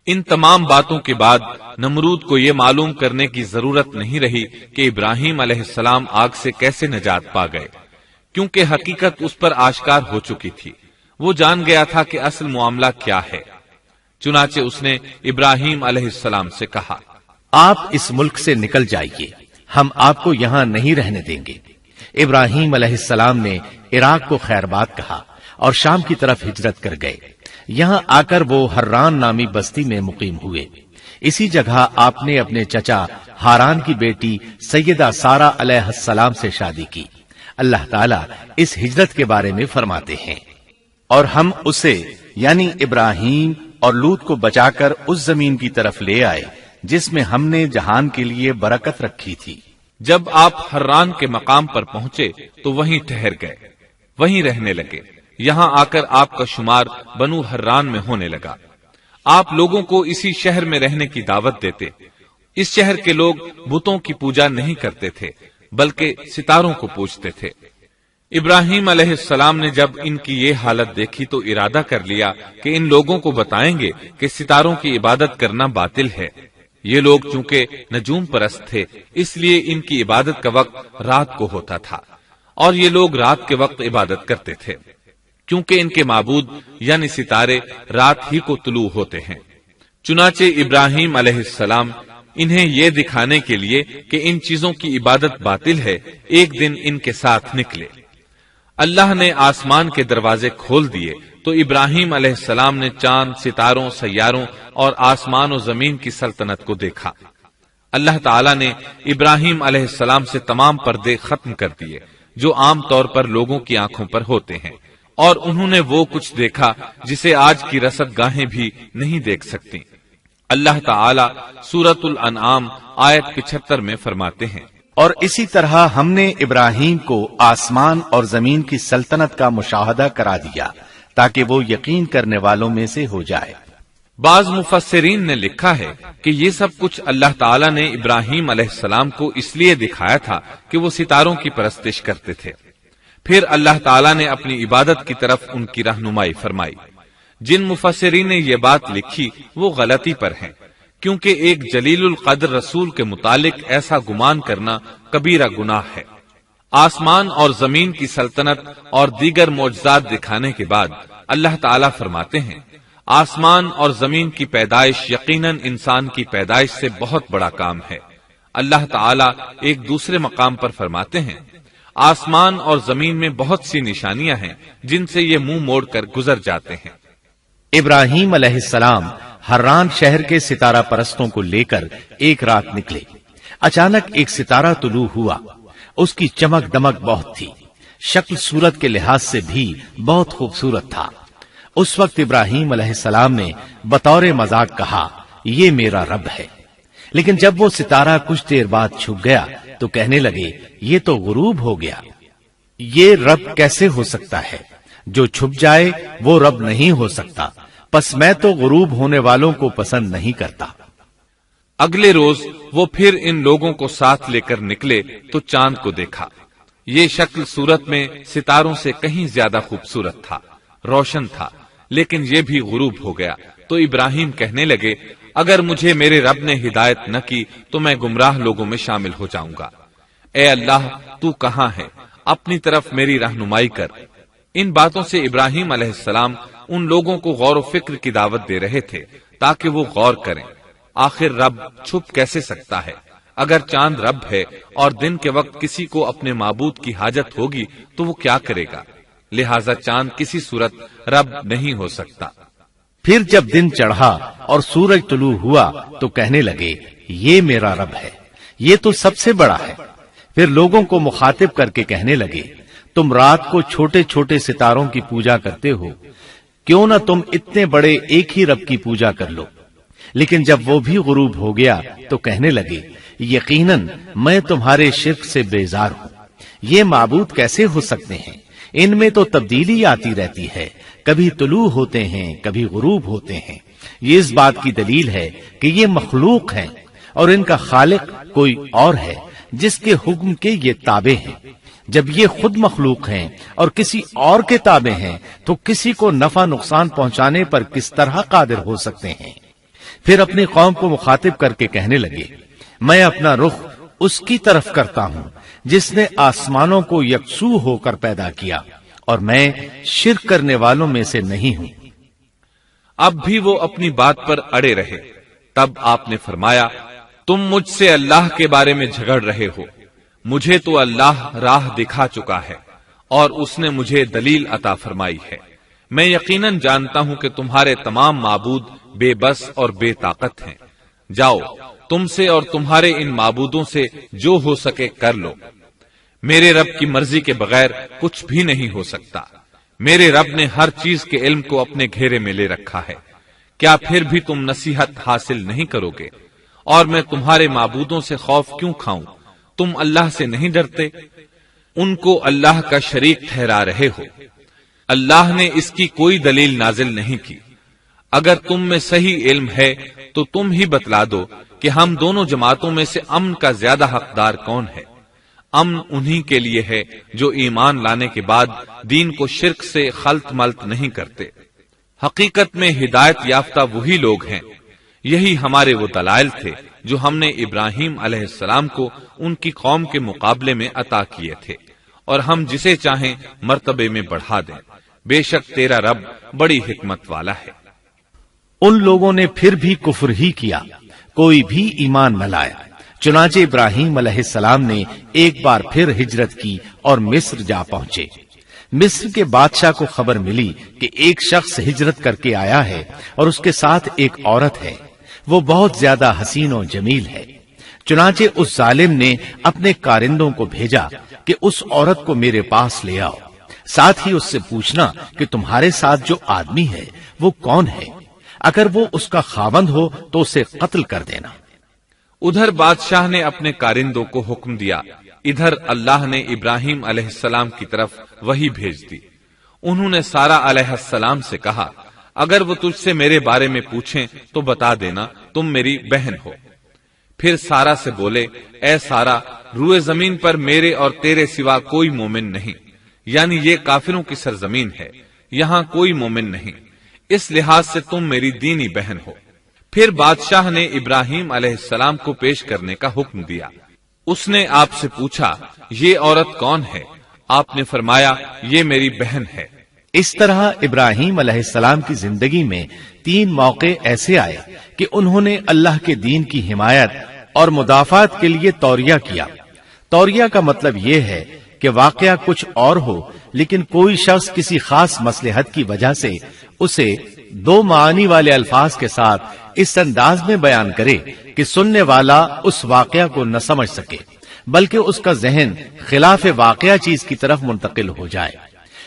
Speaker 1: ان تمام باتوں کے بعد نمرود کو یہ معلوم کرنے کی ضرورت نہیں رہی کہ ابراہیم علیہ السلام آگ سے کیسے نجات پا گئے، کیونکہ حقیقت اس پر آشکار ہو چکی تھی۔ وہ جان گیا تھا کہ اصل معاملہ کیا ہے۔ چنانچہ اس نے ابراہیم علیہ السلام سے کہا،
Speaker 2: آپ اس ملک سے نکل جائیے، ہم آپ کو یہاں نہیں رہنے دیں گے۔ ابراہیم علیہ السلام نے عراق کو خیر بات کہا اور شام کی طرف ہجرت کر گئے۔ یہاں آ کر وہ حران نامی بستی میں مقیم ہوئے۔ اسی جگہ آپ نے اپنے چچا ہاران کی بیٹی سیدہ سارہ علیہ السلام سے شادی کی۔ اللہ تعالیٰ اس ہجرت کے بارے میں فرماتے ہیں، اور ہم اسے یعنی ابراہیم اور لوط کو بچا کر اس زمین کی طرف لے آئے جس میں ہم نے جہان کے لیے برکت رکھی تھی۔
Speaker 1: جب آپ حران کے مقام پر پہنچے تو وہیں ٹھہر گئے، وہیں رہنے لگے۔ یہاں آ کر آپ کا شمار بنو حران میں ہونے لگا۔ آپ لوگوں کو اسی شہر میں رہنے کی دعوت دیتے۔ اس شہر کے لوگ بتوں کی پوجا نہیں کرتے تھے بلکہ ستاروں کو پوجتے تھے۔ ابراہیم علیہ السلام نے جب ان کی یہ حالت دیکھی تو ارادہ کر لیا کہ ان لوگوں کو بتائیں گے کہ ستاروں کی عبادت کرنا باطل ہے۔ یہ لوگ چونکہ نجوم پرست تھے اس لیے ان کی عبادت کا وقت رات کو ہوتا تھا، اور یہ لوگ رات کے وقت عبادت کرتے تھے کیونکہ ان کے معبود یعنی ستارے رات ہی کو طلوع ہوتے ہیں۔ چنانچہ ابراہیم علیہ السلام انہیں یہ دکھانے کے لیے کہ ان چیزوں کی عبادت باطل ہے ایک دن ان کے ساتھ نکلے۔ اللہ نے آسمان کے دروازے کھول دیے تو ابراہیم علیہ السلام نے چاند، ستاروں، سیاروں اور آسمان و زمین کی سلطنت کو دیکھا۔ اللہ تعالیٰ نے ابراہیم علیہ السلام سے تمام پردے ختم کر دیے جو عام طور پر لوگوں کی آنکھوں پر ہوتے ہیں، اور انہوں نے وہ کچھ دیکھا جسے آج کی رصد گاہیں بھی نہیں دیکھ سکتی۔ اللہ تعالیٰ سورۃ الانعام آیت 75 میں فرماتے ہیں،
Speaker 2: اور اسی طرح ہم نے ابراہیم کو آسمان اور زمین کی سلطنت کا مشاہدہ کرا دیا تاکہ وہ یقین کرنے والوں میں سے ہو جائے۔
Speaker 1: بعض مفسرین نے لکھا ہے کہ یہ سب کچھ اللہ تعالیٰ نے ابراہیم علیہ السلام کو اس لیے دکھایا تھا کہ وہ ستاروں کی پرستش کرتے تھے۔ پھر اللہ تعالیٰ نے اپنی عبادت کی طرف ان کی رہنمائی فرمائی۔ جن مفسرین نے یہ بات لکھی وہ غلطی پر ہیں، کیونکہ ایک جلیل القدر رسول کے متعلق ایسا گمان کرنا کبیرہ گناہ ہے۔ آسمان اور زمین کی سلطنت اور دیگر معجزات دکھانے کے بعد اللہ تعالیٰ فرماتے ہیں، آسمان اور زمین کی پیدائش یقیناً انسان کی پیدائش سے بہت بڑا کام ہے۔ اللہ تعالیٰ ایک دوسرے مقام پر فرماتے ہیں، آسمان اور زمین میں بہت سی نشانیاں ہیں جن سے یہ منہ موڑ کر گزر جاتے ہیں۔
Speaker 2: ابراہیم علیہ السلام حران شہر کے ستارہ پرستوں کو لے کر ایک رات نکلے۔ اچانک ایک ستارہ طلوع ہوا، اس کی چمک دمک بہت تھی، شکل صورت کے لحاظ سے بھی بہت خوبصورت تھا۔ اس وقت ابراہیم علیہ السلام نے بطور مذاق کہا، یہ میرا رب ہے۔ لیکن جب وہ ستارہ کچھ دیر بعد چھپ گیا تو کہنے لگے، یہ تو غروب ہو گیا۔ یہ رب کیسے ہو سکتا ہے؟ جو چھپ جائے وہ رب نہیں ہو سکتا، پس میں تو غروب ہونے والوں کو پسند نہیں کرتا۔
Speaker 1: اگلے روز وہ پھر ان لوگوں کو ساتھ لے کر نکلے تو چاند کو دیکھا۔ یہ شکل صورت میں ستاروں سے کہیں زیادہ خوبصورت تھا، روشن تھا، لیکن یہ بھی غروب ہو گیا۔ تو ابراہیم کہنے لگے، اگر مجھے میرے رب نے ہدایت نہ کی تو میں گمراہ لوگوں میں شامل ہو جاؤں گا۔ اے اللہ، تو کہاں ہے؟ اپنی طرف میری رہنمائی کر۔ ان باتوں سے ابراہیم علیہ السلام ان لوگوں کو غور و فکر کی دعوت دے رہے تھے تاکہ وہ غور کریں، آخر رب چھپ کیسے سکتا ہے؟ اگر چاند رب ہے اور دن کے وقت کسی کو اپنے معبود کی حاجت ہوگی تو وہ کیا کرے گا؟ لہذا چاند کسی صورت رب نہیں ہو سکتا۔
Speaker 2: پھر جب دن چڑھا اور سورج طلوع ہوا تو کہنے لگے، یہ میرا رب ہے، یہ تو سب سے بڑا ہے۔ پھر لوگوں کو مخاطب کر کے کہنے لگے، تم رات کو چھوٹے چھوٹے ستاروں کی پوجا کرتے ہو، کیوں نہ تم اتنے بڑے ایک ہی رب کی پوجا کر لو۔ لیکن جب وہ بھی غروب ہو گیا تو کہنے لگے یقیناً میں تمہارے شرک سے بیزار ہوں. یہ معبود کیسے ہو سکتے ہیں؟ ان میں تو تبدیلی آتی رہتی ہے، کبھی طلوع ہوتے ہیں کبھی غروب ہوتے ہیں. یہ اس بات کی دلیل ہے کہ یہ مخلوق ہیں اور ان کا خالق کوئی اور ہے جس کے حکم کے یہ تابع ہیں. جب یہ خود مخلوق ہیں اور کسی اور کے تابع ہیں تو کسی کو نفع نقصان پہنچانے پر کس طرح قادر ہو سکتے ہیں؟ پھر اپنی قوم کو مخاطب کر کے کہنے لگے میں اپنا رخ اس کی طرف کرتا ہوں جس نے آسمانوں کو یکسو ہو کر پیدا کیا اور میں شرک کرنے والوں میں سے نہیں ہوں.
Speaker 1: اب بھی وہ اپنی بات پر اڑے رہے. تب آپ نے فرمایا تم مجھ سے اللہ کے بارے میں جھگڑ رہے ہو. مجھے تو اللہ راہ دکھا چکا ہے اور اس نے مجھے دلیل عطا فرمائی ہے. میں یقیناً جانتا ہوں کہ تمہارے تمام معبود بے بس اور بے طاقت ہیں. جاؤ تم سے اور تمہارے ان معبودوں سے جو ہو سکے کر لو. میرے رب کی مرضی کے بغیر کچھ بھی نہیں ہو سکتا. میرے رب نے ہر چیز کے علم کو اپنے گھیرے میں لے رکھا ہے. کیا پھر بھی تم نصیحت حاصل نہیں کرو گے؟ اور میں تمہارے معبودوں سے خوف کیوں کھاؤں؟ تم اللہ سے نہیں ڈرتے؟ ان کو اللہ کا شریک ٹھہرا رہے ہو. اللہ نے اس کی کوئی دلیل نازل نہیں کی. اگر تم میں صحیح علم ہے تو تم ہی بتلا دو کہ ہم دونوں جماعتوں میں سے امن کا زیادہ حقدار کون ہے. امن انہی کے لیے ہے جو ایمان لانے کے بعد دین کو شرک سے خلط ملط نہیں کرتے. حقیقت میں ہدایت یافتہ وہی لوگ ہیں. یہی ہمارے وہ دلائل تھے جو ہم نے ابراہیم علیہ السلام کو ان کی قوم کے مقابلے میں عطا کیے تھے، اور ہم جسے چاہیں مرتبے میں بڑھا دیں. بے شک تیرا رب بڑی حکمت والا ہے.
Speaker 2: ان لوگوں نے پھر بھی کفر ہی کیا، کوئی بھی ایمان نہ لایا. چنانچہ ابراہیم علیہ السلام نے ایک بار پھر ہجرت کی اور مصر جا پہنچے. مصر کے بادشاہ کو خبر ملی کہ ایک شخص ہجرت کر کے آیا ہے اور اس کے ساتھ ایک عورت ہے. وہ بہت زیادہ حسین و جمیل ہے. چنانچہ اس ظالم نے اپنے کارندوں کو بھیجا کہ اس عورت کو میرے پاس لے آؤ، ساتھ ہی اس سے پوچھنا کہ تمہارے ساتھ جو آدمی ہے وہ کون ہے. اگر وہ اس کا خاوند ہو تو اسے قتل کر دینا.
Speaker 1: ادھر بادشاہ نے اپنے کارندوں کو حکم دیا. ادھر اللہ نے ابراہیم علیہ السلام کی طرف وحی بھیج دی. انہوں نے سارا علیہ السلام سے کہا اگر وہ تجھ سے میرے بارے میں پوچھیں تو بتا دینا تم میری بہن ہو. پھر سارا سے بولے اے سارا، روئے زمین پر میرے اور تیرے سوا کوئی مومن نہیں، یعنی یہ کافروں کی سرزمین ہے، یہاں کوئی مومن نہیں، اس لحاظ سے تم میری دینی بہن ہو. پھر بادشاہ نے ابراہیم علیہ السلام کو پیش کرنے کا حکم دیا. اس نے آپ سے پوچھا یہ عورت کون ہے؟ آپ نے فرمایا یہ میری بہن ہے.
Speaker 2: اس طرح ابراہیم علیہ السلام کی زندگی میں 3 موقع ایسے آئے کہ انہوں نے اللہ کے دین کی حمایت اور مدافعت کے لیے توریہ کیا. توریہ کا مطلب یہ ہے کہ واقعہ کچھ اور ہو لیکن کوئی شخص کسی خاص مصلحت کی وجہ سے اسے 2 معانی والے الفاظ کے ساتھ اس انداز میں بیان کرے کہ سننے والا اس واقعہ کو نہ سمجھ سکے بلکہ اس کا ذہن خلاف واقعہ چیز کی طرف منتقل ہو جائے.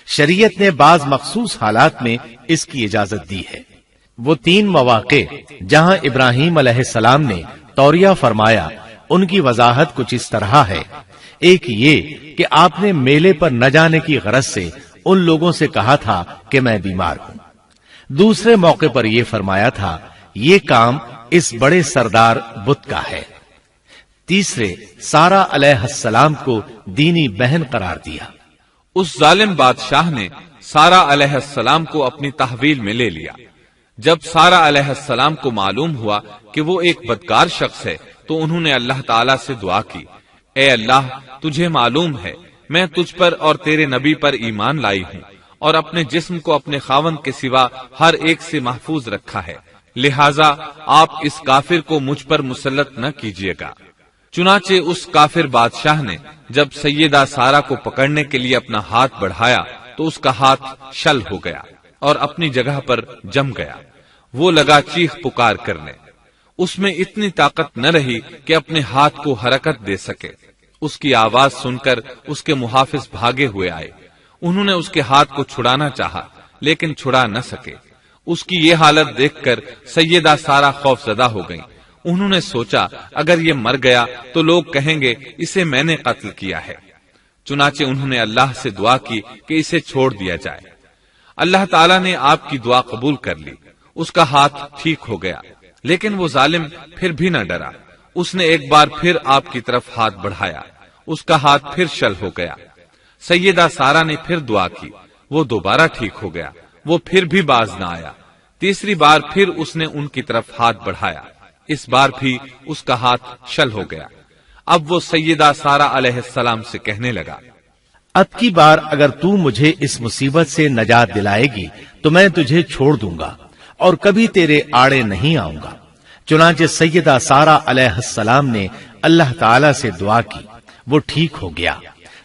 Speaker 2: شریعت نے بعض مخصوص حالات میں اس کی اجازت دی ہے. وہ 3 مواقع جہاں ابراہیم علیہ السلام نے توریہ فرمایا ان کی وضاحت کچھ اس طرح ہے. ایک یہ کہ آپ نے میلے پر نہ جانے کی غرض سے ان لوگوں سے کہا تھا کہ میں بیمار ہوں. دوسرے موقع پر یہ فرمایا تھا یہ کام اس بڑے سردار بت کا ہے. تیسرے سارا علیہ السلام کو دینی بہن قرار دیا.
Speaker 1: اس ظالم بادشاہ نے سارا علیہ السلام کو اپنی تحویل میں لے لیا. جب سارا علیہ السلام کو معلوم ہوا کہ وہ ایک بدکار شخص ہے تو انہوں نے اللہ تعالیٰ سے دعا کی اے اللہ تجھے معلوم ہے میں تجھ پر اور تیرے نبی پر ایمان لائی ہوں اور اپنے جسم کو اپنے خاوند کے سوا ہر ایک سے محفوظ رکھا ہے، لہٰذا آپ اس کافر کو مجھ پر مسلط نہ کیجیے گا. چنانچہ اس کافر بادشاہ نے جب سیدہ سارا کو پکڑنے کے لیے اپنا ہاتھ بڑھایا تو اس کا ہاتھ شل ہو گیا اور اپنی جگہ پر جم گیا. وہ لگا چیخ پکار کرنے. اس میں اتنی طاقت نہ رہی کہ اپنے ہاتھ کو حرکت دے سکے. اس کی آواز سن کر اس کے محافظ بھاگے ہوئے آئے. انہوں نے اس کے ہاتھ کو چھڑانا چاہا لیکن چھڑا نہ سکے. اس کی یہ حالت دیکھ کر سیدہ سارا خوف زدہ ہو گئیں۔ انہوں نے سوچا اگر یہ مر گیا تو لوگ کہیں گے اسے میں نے قتل کیا ہے۔ چنانچہ انہوں نے اللہ سے دعا کی کہ اسے چھوڑ دیا جائے۔ اللہ تعالیٰ نے آپ کی دعا قبول کر لی، اس کا ہاتھ ٹھیک ہو گیا، لیکن وہ ظالم پھر بھی نہ ڈرا۔ اس نے ایک بار پھر آپ کی طرف ہاتھ بڑھایا، اس کا ہاتھ پھر شل ہو گیا۔ سیدہ سارا نے پھر دعا کی، وہ دوبارہ ٹھیک ہو گیا، وہ پھر بھی باز نہ آیا۔ تیسری بار پھر اس نے ان کی طرف ہاتھ بڑھایا، اس بار بھی اس کا ہاتھ شل ہو گیا۔ اب وہ سیدہ سارا علیہ السلام سے کہنے لگا،
Speaker 2: اب کی بار اگر تو مجھے اس مصیبت سے نجات دلائے گی تو میں تجھے چھوڑ دوں گا اور کبھی تیرے آڑے نہیں آؤں گا۔ چنانچہ سیدہ سارا علیہ السلام نے اللہ تعالی سے دعا کی، وہ ٹھیک ہو گیا۔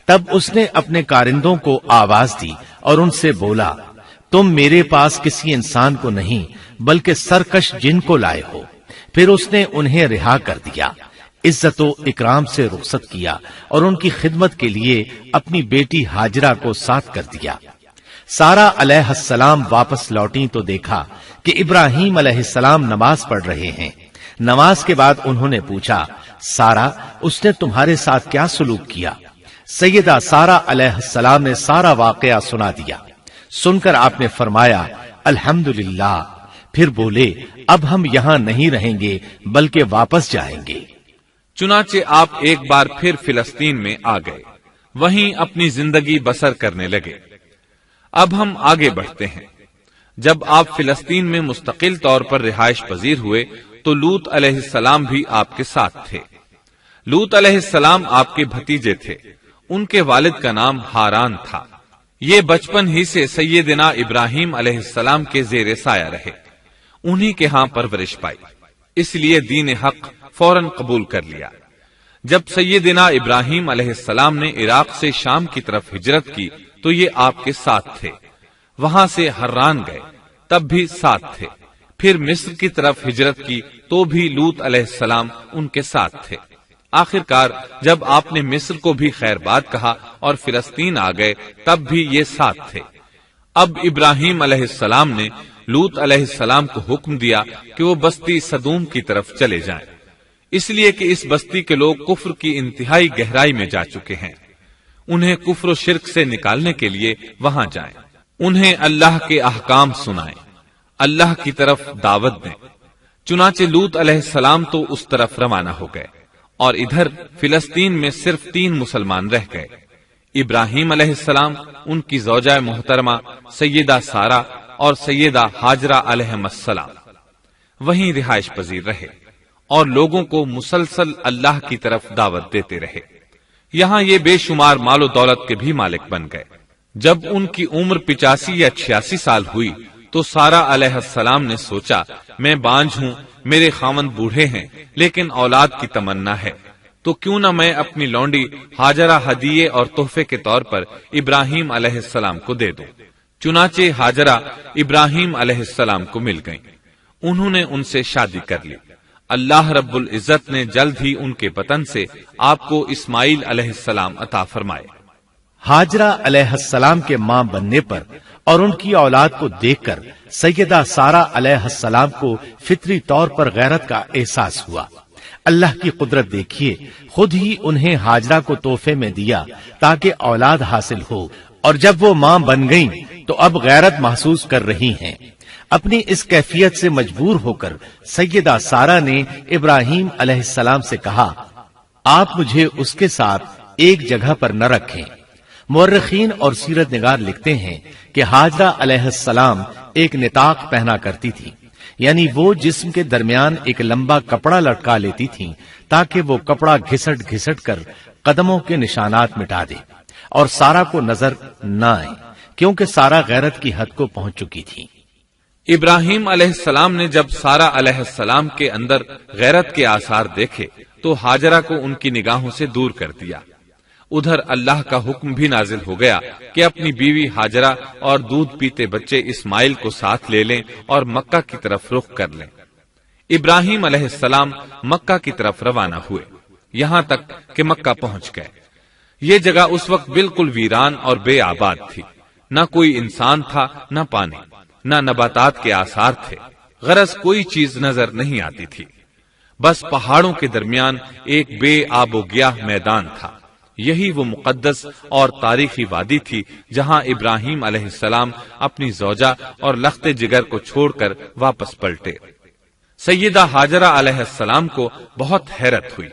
Speaker 2: تب اس نے اپنے کارندوں کو آواز دی اور ان سے بولا، تم میرے پاس کسی انسان کو نہیں بلکہ سرکش جن کو لائے ہو۔ پھر اس نے انہیں رہا کر دیا، عزت و اکرام سے رخصت کیا اور ان کی خدمت کے لیے اپنی بیٹی ہاجرہ کو ساتھ کر دیا۔ سارا علیہ السلام واپس لوٹی تو دیکھا کہ ابراہیم علیہ السلام نماز پڑھ رہے ہیں۔ نماز کے بعد انہوں نے پوچھا، سارا اس نے تمہارے ساتھ کیا سلوک کیا؟ سیدہ سارا علیہ السلام نے سارا واقعہ سنا دیا۔ سن کر آپ نے فرمایا، الحمدللہ۔ پھر بولے، اب ہم یہاں نہیں رہیں گے بلکہ واپس جائیں گے۔
Speaker 1: چنانچہ آپ ایک بار پھر فلسطین میں آ گئے، وہیں اپنی زندگی بسر کرنے لگے۔ اب ہم آگے بڑھتے ہیں۔ جب آپ فلسطین میں مستقل طور پر رہائش پذیر ہوئے تو لوط علیہ السلام بھی آپ کے ساتھ تھے۔ لوط علیہ السلام آپ کے بھتیجے تھے، ان کے والد کا نام ہاران تھا۔ یہ بچپن ہی سے سیدنا ابراہیم علیہ السلام کے زیر سایہ رہے، انہی کے ہاں پرورش پائی، اس لیے دین حق فوراً قبول کر لیا۔ جب سیدنا ابراہیم علیہ السلام نے عراق سے شام کی طرف ہجرت کی تو یہ آپ کے ساتھ تھے، وہاں سے حران گئے تب بھی ساتھ تھے، پھر مصر کی طرف ہجرت کی تو بھی لوط علیہ السلام ان کے ساتھ تھے۔ آخر کار جب آپ نے مصر کو بھی خیر بات کہا اور فلسطین آ گئے تب بھی یہ ساتھ تھے۔ اب ابراہیم علیہ السلام نے لوط علیہ السلام کو حکم دیا کہ وہ بستی سدوم کی طرف چلے جائیں، اس لیے کہ اس بستی کے لوگ کفر کی انتہائی گہرائی میں جا چکے ہیں، انہیں کفر و شرک سے نکالنے کے لیے وہاں جائیں، انہیں اللہ کے احکام سنائیں، اللہ کی طرف دعوت دیں۔ چنانچہ لوط علیہ السلام تو اس طرف روانہ ہو گئے اور ادھر فلسطین میں صرف 3 مسلمان رہ گئے، ابراہیم علیہ السلام، ان کی زوجہ محترمہ سیدہ سارا اور سیدہ ہاجرہ علیہم السلام وہیں رہائش پذیر رہے اور لوگوں کو مسلسل اللہ کی طرف دعوت دیتے رہے۔ یہاں یہ بے شمار مال و دولت کے بھی مالک بن گئے۔ جب ان کی عمر 85 یا 86 سال ہوئی تو سارا علیہ السلام نے سوچا، میں بانجھ ہوں، میرے خاوند بوڑھے ہیں لیکن اولاد کی تمنا ہے، تو کیوں نہ میں اپنی لونڈی ہاجرہ ہدیے اور تحفے کے طور پر ابراہیم علیہ السلام کو دے دوں۔ چنانچہ ہاجرہ ابراہیم علیہ السلام کو مل گئیں، انہوں نے ان سے شادی کر لی۔ اللہ رب العزت نے جلد ہی ان کے وطن سے آپ کو اسماعیل علیہ السلام عطا فرمائے۔
Speaker 2: ہاجرہ علیہ السلام کے ماں بننے پر اور ان کی اولاد کو دیکھ کر سیدہ سارا علیہ السلام کو فطری طور پر غیرت کا احساس ہوا۔ اللہ کی قدرت دیکھیے، خود ہی انہیں ہاجرہ کو تحفے میں دیا تاکہ اولاد حاصل ہو، اور جب وہ ماں بن گئیں تو اب غیرت محسوس کر رہی ہیں۔ اپنی اس کیفیت سے مجبور ہو کر سیدہ سارا نے ابراہیم علیہ السلام سے کہا، آپ مجھے اس کے ساتھ ایک جگہ پر نہ رکھیں۔ مورخین اور سیرت نگار لکھتے ہیں کہ ہاجرہ علیہ السلام ایک نطاق پہنا کرتی تھی، یعنی وہ جسم کے درمیان ایک لمبا کپڑا لٹکا لیتی تھی تاکہ وہ کپڑا گھسٹ گھسٹ کر قدموں کے نشانات مٹا دے اور سارا کو نظر نہ آئے، کیونکہ سارا غیرت کی حد کو پہنچ چکی تھی۔
Speaker 1: ابراہیم علیہ السلام نے جب سارا علیہ السلام کے اندر غیرت کے آثار دیکھے تو ہاجرہ کو ان کی نگاہوں سے دور کر دیا۔ ادھر اللہ کا حکم بھی نازل ہو گیا کہ اپنی بیوی ہاجرہ اور دودھ پیتے بچے اسماعیل کو ساتھ لے لیں اور مکہ کی طرف رخ کر لیں۔ ابراہیم علیہ السلام مکہ کی طرف روانہ ہوئے، یہاں تک کہ مکہ پہنچ گئے۔ یہ جگہ اس وقت بالکل ویران اور بے آباد تھی، نہ کوئی انسان تھا نہ پانی، نہ نباتات کے آثار تھے، غرض کوئی چیز نظر نہیں آتی تھی، بس پہاڑوں کے درمیان ایک بے آب و گیاہ میدان تھا۔ یہی وہ مقدس اور تاریخی وادی تھی جہاں ابراہیم علیہ السلام اپنی زوجہ اور لخت جگر کو چھوڑ کر واپس پلٹے۔ سیدہ ہاجرہ علیہ السلام کو بہت حیرت ہوئی،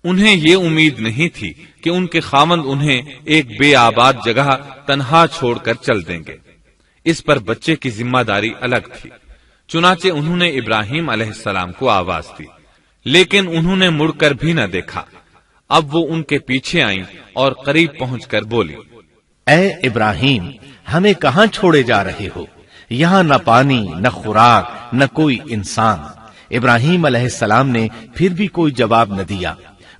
Speaker 1: انہیں یہ امید نہیں تھی کہ ان کے خاوند انہیں ایک بے آباد جگہ تنہا چھوڑ کر چل دیں گے۔ اس پر بچے کی ذمہ داری الگ تھی، چنانچہ انہوں نے ابراہیم علیہ السلام کو آواز دی، لیکن انہوں نے مڑ کر بھی نہ دیکھا۔ اب وہ ان کے پیچھے آئیں اور قریب پہنچ کر بولی،
Speaker 2: اے ابراہیم، ہمیں کہاں چھوڑے جا رہے ہو؟ یہاں نہ پانی، نہ خوراک، نہ کوئی انسان۔ ابراہیم علیہ السلام نے پھر بھی کوئی جواب نہ دیا،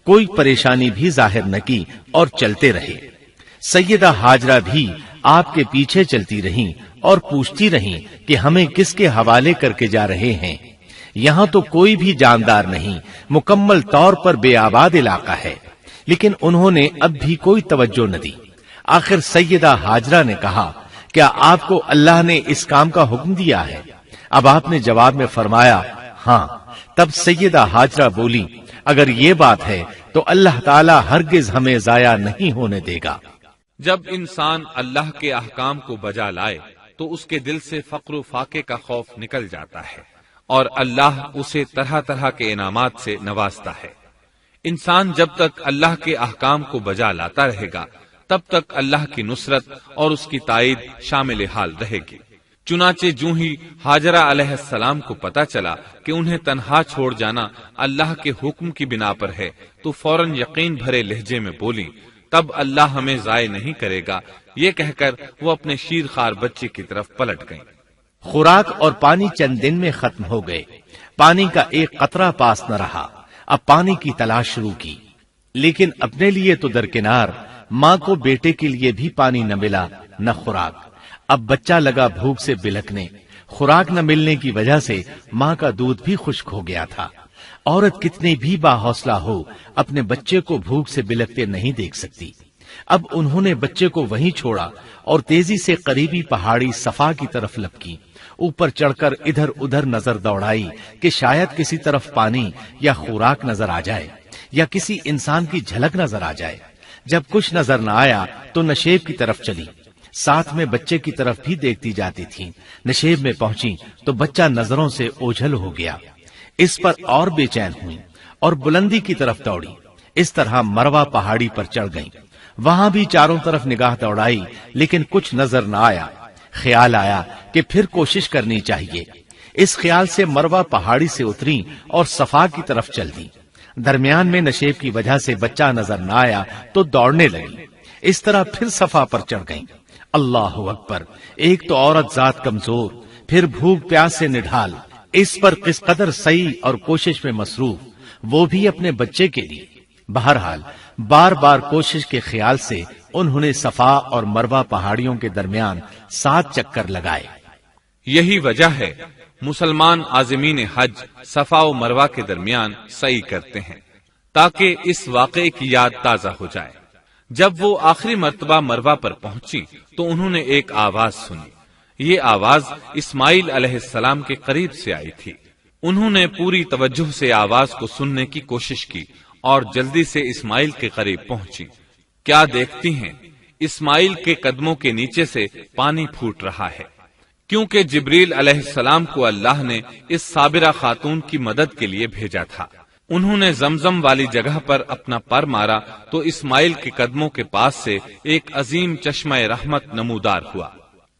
Speaker 2: کوئی پریشانی بھی ظاہر نہ کی اور چلتے رہے۔ سیدہ ہاجرہ بھی آپ کے پیچھے چلتی رہیں اور پوچھتی رہیں کہ ہمیں کس کے حوالے کر کے جا رہے ہیں؟ یہاں تو کوئی بھی جاندار نہیں، مکمل طور پر بے آباد علاقہ ہے۔ لیکن انہوں نے اب بھی کوئی توجہ نہ دی۔ آخر سیدہ ہاجرہ نے کہا، کیا آپ کو اللہ نے اس کام کا حکم دیا ہے؟ اب آپ نے جواب میں فرمایا، ہاں۔ تب سیدہ ہاجرہ بولی، اگر یہ بات ہے تو اللہ تعالیٰ ہرگز ہمیں ضائع نہیں ہونے دے گا۔
Speaker 1: جب انسان اللہ کے احکام کو بجا لائے تو اس کے دل سے فقر و فاقے کا خوف نکل جاتا ہے اور اللہ اسے طرح طرح کے انعامات سے نوازتا ہے۔ انسان جب تک اللہ کے احکام کو بجا لاتا رہے گا تب تک اللہ کی نصرت اور اس کی تائید شامل حال رہے گی۔ چنانچہ جوں ہی ہاجرہ علیہ السلام کو پتا چلا کہ انہیں تنہا چھوڑ جانا اللہ کے حکم کی بنا پر ہے تو فوراً یقین بھرے لہجے میں بولی، تب اللہ ہمیں ضائع نہیں کرے گا۔ یہ کہہ کر وہ اپنے شیر خوار بچے کی طرف پلٹ گئیں۔
Speaker 2: خوراک اور پانی چند دن میں ختم ہو گئے، پانی کا ایک قطرہ پاس نہ رہا۔ اب پانی کی تلاش شروع کی، لیکن اپنے لیے تو درکنار، ماں کو بیٹے کے لیے بھی پانی نہ ملا نہ خوراک۔ اب بچہ لگا بھوک سے بلکنے، خوراک نہ ملنے کی وجہ سے ماں کا دودھ بھی خشک ہو گیا تھا۔ عورت کتنی بھی باحوصلہ ہو اپنے بچے کو بھوک سے بلکتے نہیں دیکھ سکتی۔ اب انہوں نے بچے کو وہیں چھوڑا اور تیزی سے قریبی پہاڑی صفا کی طرف لپکی۔ اوپر چڑھ کر ادھر ادھر نظر دوڑائی کہ شاید کسی طرف پانی یا خوراک نظر آ جائے یا کسی انسان کی جھلک نظر آ جائے۔ جب کچھ نظر نہ آیا تو نشیب کی طرف چلی، ساتھ میں بچے کی طرف بھی دیکھتی جاتی تھی۔ نشیب میں پہنچی تو بچہ نظروں سے اوجھل ہو گیا۔ اس پر اور بے چین ہوئی اور بلندی کی طرف دوڑی۔ اس طرح مروہ پہاڑی پر چڑھ گئی۔ وہاں بھی چاروں طرف نگاہ دوڑائی لیکن کچھ نظر نہ آیا۔ خیال آیا کہ پھر کوشش کرنی چاہیے۔ اس خیال سے مروہ پہاڑی سے اتری اور صفا کی طرف چل دی۔ درمیان میں نشیب کی وجہ سے بچہ نظر نہ آیا تو دوڑنے لگی۔ اس طرح پھر صفا پر چڑھ گئی۔ اللہ اکبر! ایک تو عورت ذات کمزور، پھر بھوک پیاس سے نڈھال، اس پر کس قدر سعی اور کوشش میں مصروف، وہ بھی اپنے بچے کے لیے۔ بہرحال بار بار کوشش کے خیال سے انہوں نے صفا اور مروہ پہاڑیوں کے درمیان 7 چکر لگائے۔
Speaker 1: یہی وجہ ہے مسلمان عازمین حج صفا و مروہ کے درمیان سعی کرتے ہیں تاکہ اس واقعے کی یاد تازہ ہو جائے۔ جب وہ آخری مرتبہ مروہ پر پہنچی تو انہوں نے ایک آواز سنی۔ یہ آواز اسماعیل علیہ السلام کے قریب سے آئی تھی۔ انہوں نے پوری توجہ سے آواز کو سننے کی کوشش کی اور جلدی سے اسماعیل کے قریب پہنچی۔ کیا دیکھتی ہیں، اسماعیل کے قدموں کے نیچے سے پانی پھوٹ رہا ہے، کیونکہ جبریل علیہ السلام کو اللہ نے اس صابرہ خاتون کی مدد کے لیے بھیجا تھا۔ انہوں نے زمزم والی جگہ پر اپنا پر مارا تو اسماعیل کے قدموں کے پاس سے ایک عظیم چشمہ رحمت نمودار ہوا۔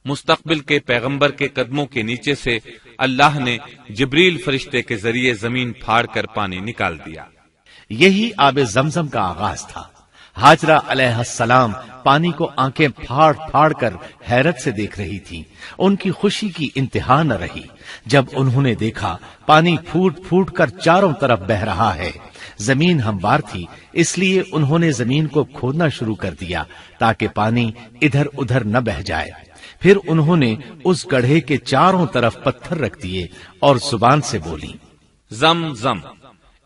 Speaker 1: مستقبل کے پیغمبر کے قدموں کے نیچے سے اللہ نے جبریل فرشتے کے ذریعے زمین پھاڑ کر پانی نکال دیا۔
Speaker 2: یہی آب زمزم کا آغاز تھا۔ ہاجرہ علیہ السلام پانی کو آنکھیں پھاڑ پھاڑ کر حیرت سے دیکھ رہی تھی۔ ان کی خوشی کی انتہا نہ رہی جب انہوں نے دیکھا پانی پھوٹ پھوٹ کر چاروں طرف بہ رہا ہے۔ زمین ہموار تھی، اس لیے انہوں نے زمین کو کھودنا شروع کر دیا تاکہ پانی ادھر ادھر نہ بہ جائے۔ پھر انہوں نے اس گڑھے کے چاروں طرف پتھر رکھ دیے اور زبان سے بولی،
Speaker 1: زم زم،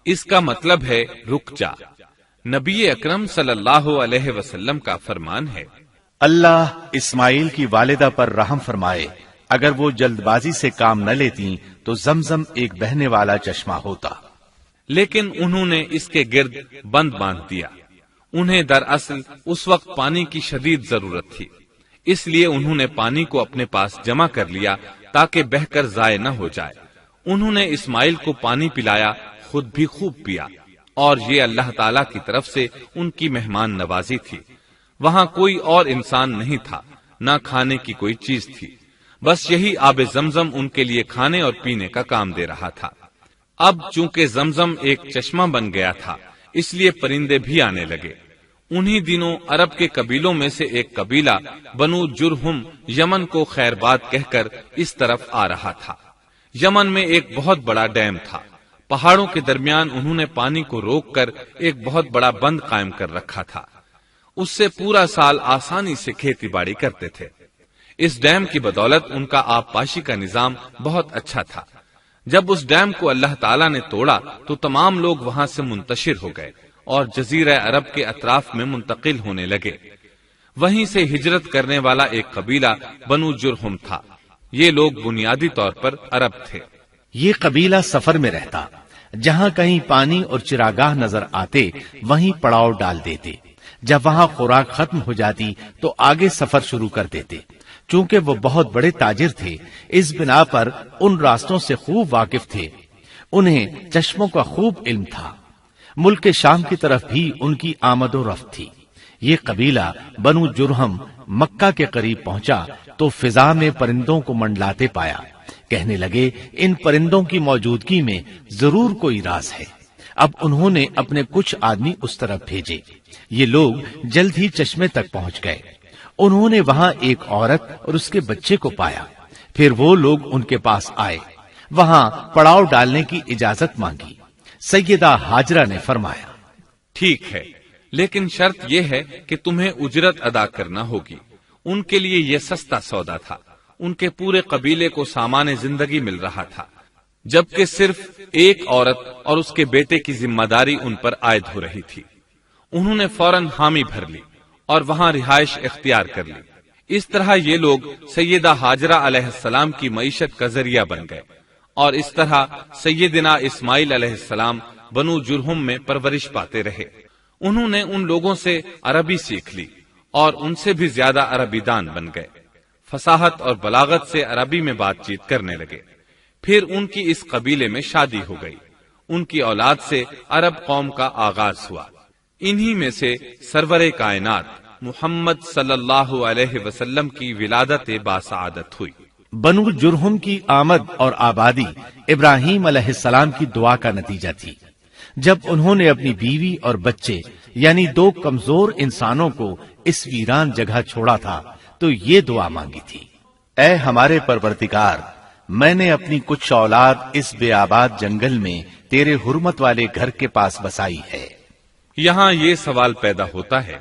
Speaker 1: اس کا مطلب ہے رک جا۔ نبی اکرم صلی اللہ علیہ وسلم کا فرمان ہے،
Speaker 2: اللہ اسماعیل کی والدہ پر رحم فرمائے، اگر وہ جلد بازی سے کام نہ لیتی تو زمزم ایک بہنے والا چشمہ ہوتا،
Speaker 1: لیکن انہوں نے اس کے گرد بند باندھ دیا۔ انہیں دراصل اس وقت پانی کی شدید ضرورت تھی، اس لیے انہوں نے پانی کو اپنے پاس جمع کر لیا تاکہ بہہ کر ضائع نہ ہو جائے۔ انہوں نے اسماعیل کو پانی پلایا، خود بھی خوب پیا، اور یہ اللہ تعالی کی طرف سے ان کی مہمان نوازی تھی۔ وہاں کوئی اور انسان نہیں تھا، نہ کھانے کی کوئی چیز تھی، بس یہی آب زمزم ان کے لیے کھانے اور پینے کا کام دے رہا تھا۔ اب چونکہ زمزم ایک چشمہ بن گیا تھا، اس لیے پرندے بھی آنے لگے۔ انہی دنوں عرب کے قبیلوں میں سے ایک قبیلہ بنو جرہم یمن کو خیر باد کہہ کر اس طرف آ رہا تھا۔ یمن میں ایک بہت بڑا ڈیم تھا، پہاڑوں کے درمیان انہوں نے پانی کو روک کر ایک بہت بڑا بند قائم کر رکھا تھا، اس سے پورا سال آسانی سے کھیتی باڑی کرتے تھے۔ اس ڈیم کی بدولت ان کا آب پاشی کا نظام بہت اچھا تھا۔ جب اس ڈیم کو اللہ تعالیٰ نے توڑا تو تمام لوگ وہاں سے منتشر ہو گئے اور جزیرہ عرب کے اطراف میں منتقل ہونے لگے۔ وہیں سے ہجرت کرنے والا ایک قبیلہ بنو جرہم تھا۔ یہ لوگ بنیادی طور پر عرب تھے۔
Speaker 2: یہ قبیلہ سفر میں رہتا، جہاں کہیں پانی اور چراگاہ نظر آتے وہیں پڑاؤ ڈال دیتے۔ جب وہاں خوراک ختم ہو جاتی تو آگے سفر شروع کر دیتے۔ چونکہ وہ بہت بڑے تاجر تھے، اس بنا پر ان راستوں سے خوب واقف تھے۔ انہیں چشموں کا خوب علم تھا۔ ملک شام کی طرف بھی ان کی آمد و رفت تھی۔ یہ قبیلہ بنو جرہم مکہ کے قریب پہنچا تو فضا میں پرندوں کو منڈلاتے پایا۔ کہنے لگے ان پرندوں کی موجودگی میں ضرور کوئی راز ہے۔ اب انہوں نے اپنے کچھ آدمی اس طرف بھیجے۔ یہ لوگ جلد ہی چشمے تک پہنچ گئے۔ انہوں نے وہاں ایک عورت اور اس کے بچے کو پایا۔ پھر وہ لوگ ان کے پاس آئے، وہاں پڑاؤ ڈالنے کی اجازت مانگی۔ سیدہ ہاجرہ نے فرمایا،
Speaker 1: ٹھیک ہے، لیکن شرط یہ ہے کہ تمہیں اجرت ادا کرنا ہوگی۔ ان کے لیے یہ سستا سودا تھا۔ ان کے پورے قبیلے کو سامان زندگی مل رہا تھا، جبکہ صرف ایک عورت اور اس کے بیٹے کی ذمہ داری ان پر عائد ہو رہی تھی۔ انہوں نے فوراً حامی بھر لی اور وہاں رہائش اختیار کر لی۔ اس طرح یہ لوگ سیدہ ہاجرہ علیہ السلام کی معیشت کا ذریعہ بن گئے، اور اس طرح سیدنا اسماعیل علیہ السلام بنو جرہم میں پرورش پاتے رہے۔ انہوں نے ان لوگوں سے عربی سیکھ لی اور ان سے بھی زیادہ عربی دان بن گئے، فصاحت اور بلاغت سے عربی میں بات چیت کرنے لگے۔ پھر ان کی اس قبیلے میں شادی ہو گئی۔ ان کی اولاد سے عرب قوم کا آغاز ہوا۔ انہی میں سے سرور کائنات محمد صلی اللہ علیہ وسلم کی ولادت باسعادت ہوئی۔
Speaker 2: بنو جرہم کی آمد اور آبادی ابراہیم علیہ السلام کی دعا کا نتیجہ تھی۔ جب انہوں نے اپنی بیوی اور بچے یعنی دو کمزور انسانوں کو اس ویران جگہ چھوڑا تھا تو یہ دعا مانگی تھی، اے ہمارے پروردگار، میں نے اپنی کچھ اولاد اس بے آباد جنگل میں تیرے حرمت والے گھر کے پاس بسائی ہے۔
Speaker 1: یہاں یہ سوال پیدا ہوتا ہے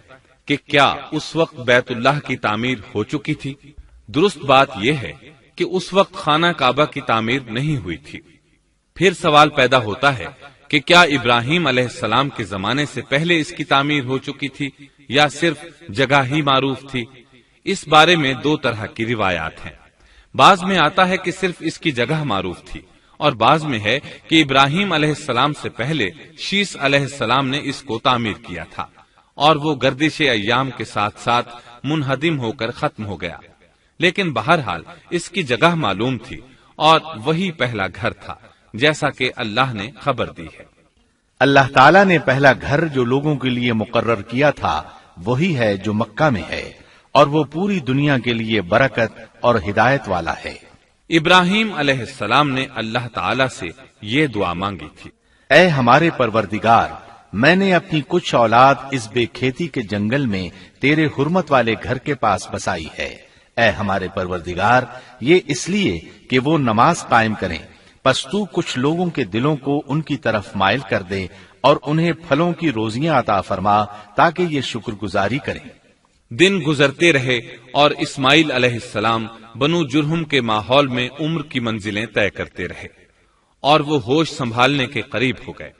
Speaker 1: کہ کیا اس وقت بیت اللہ کی تعمیر ہو چکی تھی؟ درست بات یہ ہے کہ اس وقت خانہ کعبہ کی تعمیر نہیں ہوئی تھی۔ پھر سوال پیدا ہوتا ہے کہ کیا ابراہیم علیہ السلام کے زمانے سے پہلے اس کی تعمیر ہو چکی تھی یا صرف جگہ ہی معروف تھی؟ اس بارے میں دو طرح کی روایات ہیں۔ بعض میں آتا ہے کہ صرف اس کی جگہ معروف تھی، اور بعض میں ہے کہ ابراہیم علیہ السلام سے پہلے شیس علیہ السلام نے اس کو تعمیر کیا تھا، اور وہ گردش ایام کے ساتھ ساتھ منہدم ہو کر ختم ہو گیا۔ لیکن بہرحال اس کی جگہ معلوم تھی اور وہی پہلا گھر تھا، جیسا کہ اللہ نے خبر دی ہے۔
Speaker 2: اللہ تعالیٰ نے پہلا گھر جو لوگوں کے لیے مقرر کیا تھا وہی ہے جو مکہ میں ہے، اور وہ پوری دنیا کے لیے برکت اور ہدایت والا ہے۔
Speaker 1: ابراہیم علیہ السلام نے اللہ تعالی سے یہ دعا مانگی تھی،
Speaker 2: اے ہمارے پروردگار، میں نے اپنی کچھ اولاد اس بے کھیتی کے جنگل میں تیرے حرمت والے گھر کے پاس بسائی ہے۔ اے ہمارے پروردگار، یہ اس لیے کہ وہ نماز قائم کریں، پس تو کچھ لوگوں کے دلوں کو ان کی طرف مائل کر دے اور انہیں پھلوں کی روزیاں عطا فرما تاکہ یہ شکر گزاری کریں۔
Speaker 1: دن گزرتے رہے اور اسماعیل علیہ السلام بنو جرہم کے ماحول میں عمر کی منزلیں طے کرتے رہے اور وہ ہوش سنبھالنے کے قریب ہو گئے۔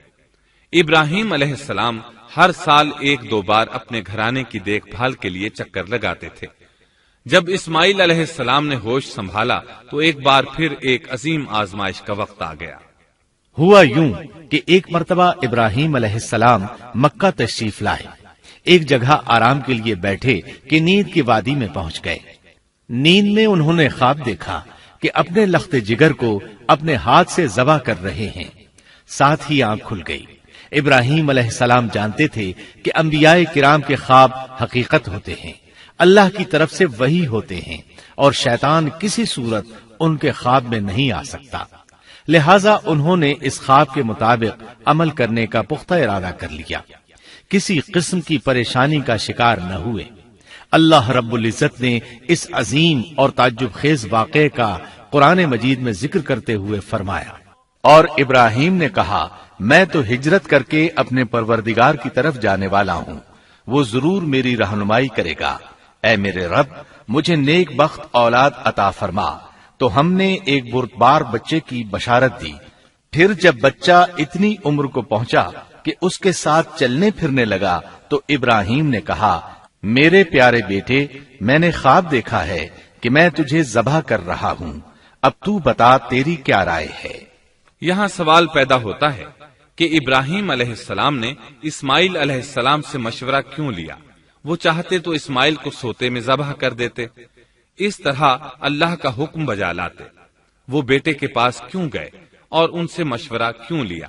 Speaker 1: ابراہیم علیہ السلام ہر سال ایک دو بار اپنے گھرانے کی دیکھ بھال کے لیے چکر لگاتے تھے۔ جب اسماعیل علیہ السلام نے ہوش سنبھالا تو ایک بار پھر ایک عظیم آزمائش کا وقت آ گیا۔
Speaker 2: ہوا یوں کہ ایک مرتبہ ابراہیم علیہ السلام مکہ تشریف لائے، ایک جگہ آرام کے لیے بیٹھے کہ نیند کی وادی میں پہنچ گئے۔ نیند میں انہوں نے خواب دیکھا کہ اپنے لخت جگر کو اپنے ہاتھ سے ذبح کر رہے ہیں، ساتھ ہی آنکھ کھل گئی۔ ابراہیم علیہ السلام جانتے تھے کہ انبیاء کرام کے خواب حقیقت ہوتے ہیں، اللہ کی طرف سے وحی ہوتے ہیں، اور شیطان کسی صورت ان کے خواب میں نہیں آ سکتا، لہذا انہوں نے اس خواب کے مطابق عمل کرنے کا پختہ ارادہ کر لیا، کسی قسم کی پریشانی کا شکار نہ ہوئے۔ اللہ رب العزت نے اس عظیم اور تعجب خیز واقعے کا قرآن مجید میں ذکر کرتے ہوئے فرمایا، اور ابراہیم نے کہا میں تو ہجرت کر کے اپنے پروردگار کی طرف جانے والا ہوں، وہ ضرور میری رہنمائی کرے گا۔ اے میرے رب، مجھے نیک بخت اولاد عطا فرما۔ تو ہم نے ایک بردبار بچے کی بشارت دی۔ پھر جب بچہ اتنی عمر کو پہنچا کہ اس کے ساتھ چلنے پھرنے لگا تو ابراہیم نے کہا میرے پیارے بیٹے، میں نے خواب دیکھا ہے کہ میں تجھے ذبح کر رہا ہوں، اب تو بتا تیری کیا رائے ہے؟
Speaker 1: یہاں سوال پیدا ہوتا ہے کہ ابراہیم علیہ السلام نے اسماعیل علیہ السلام سے مشورہ کیوں لیا؟ وہ چاہتے تو اسماعیل کو سوتے میں ذبح کر دیتے، اس طرح اللہ کا حکم بجا لاتے۔ وہ بیٹے کے پاس کیوں گئے اور ان سے مشورہ کیوں لیا؟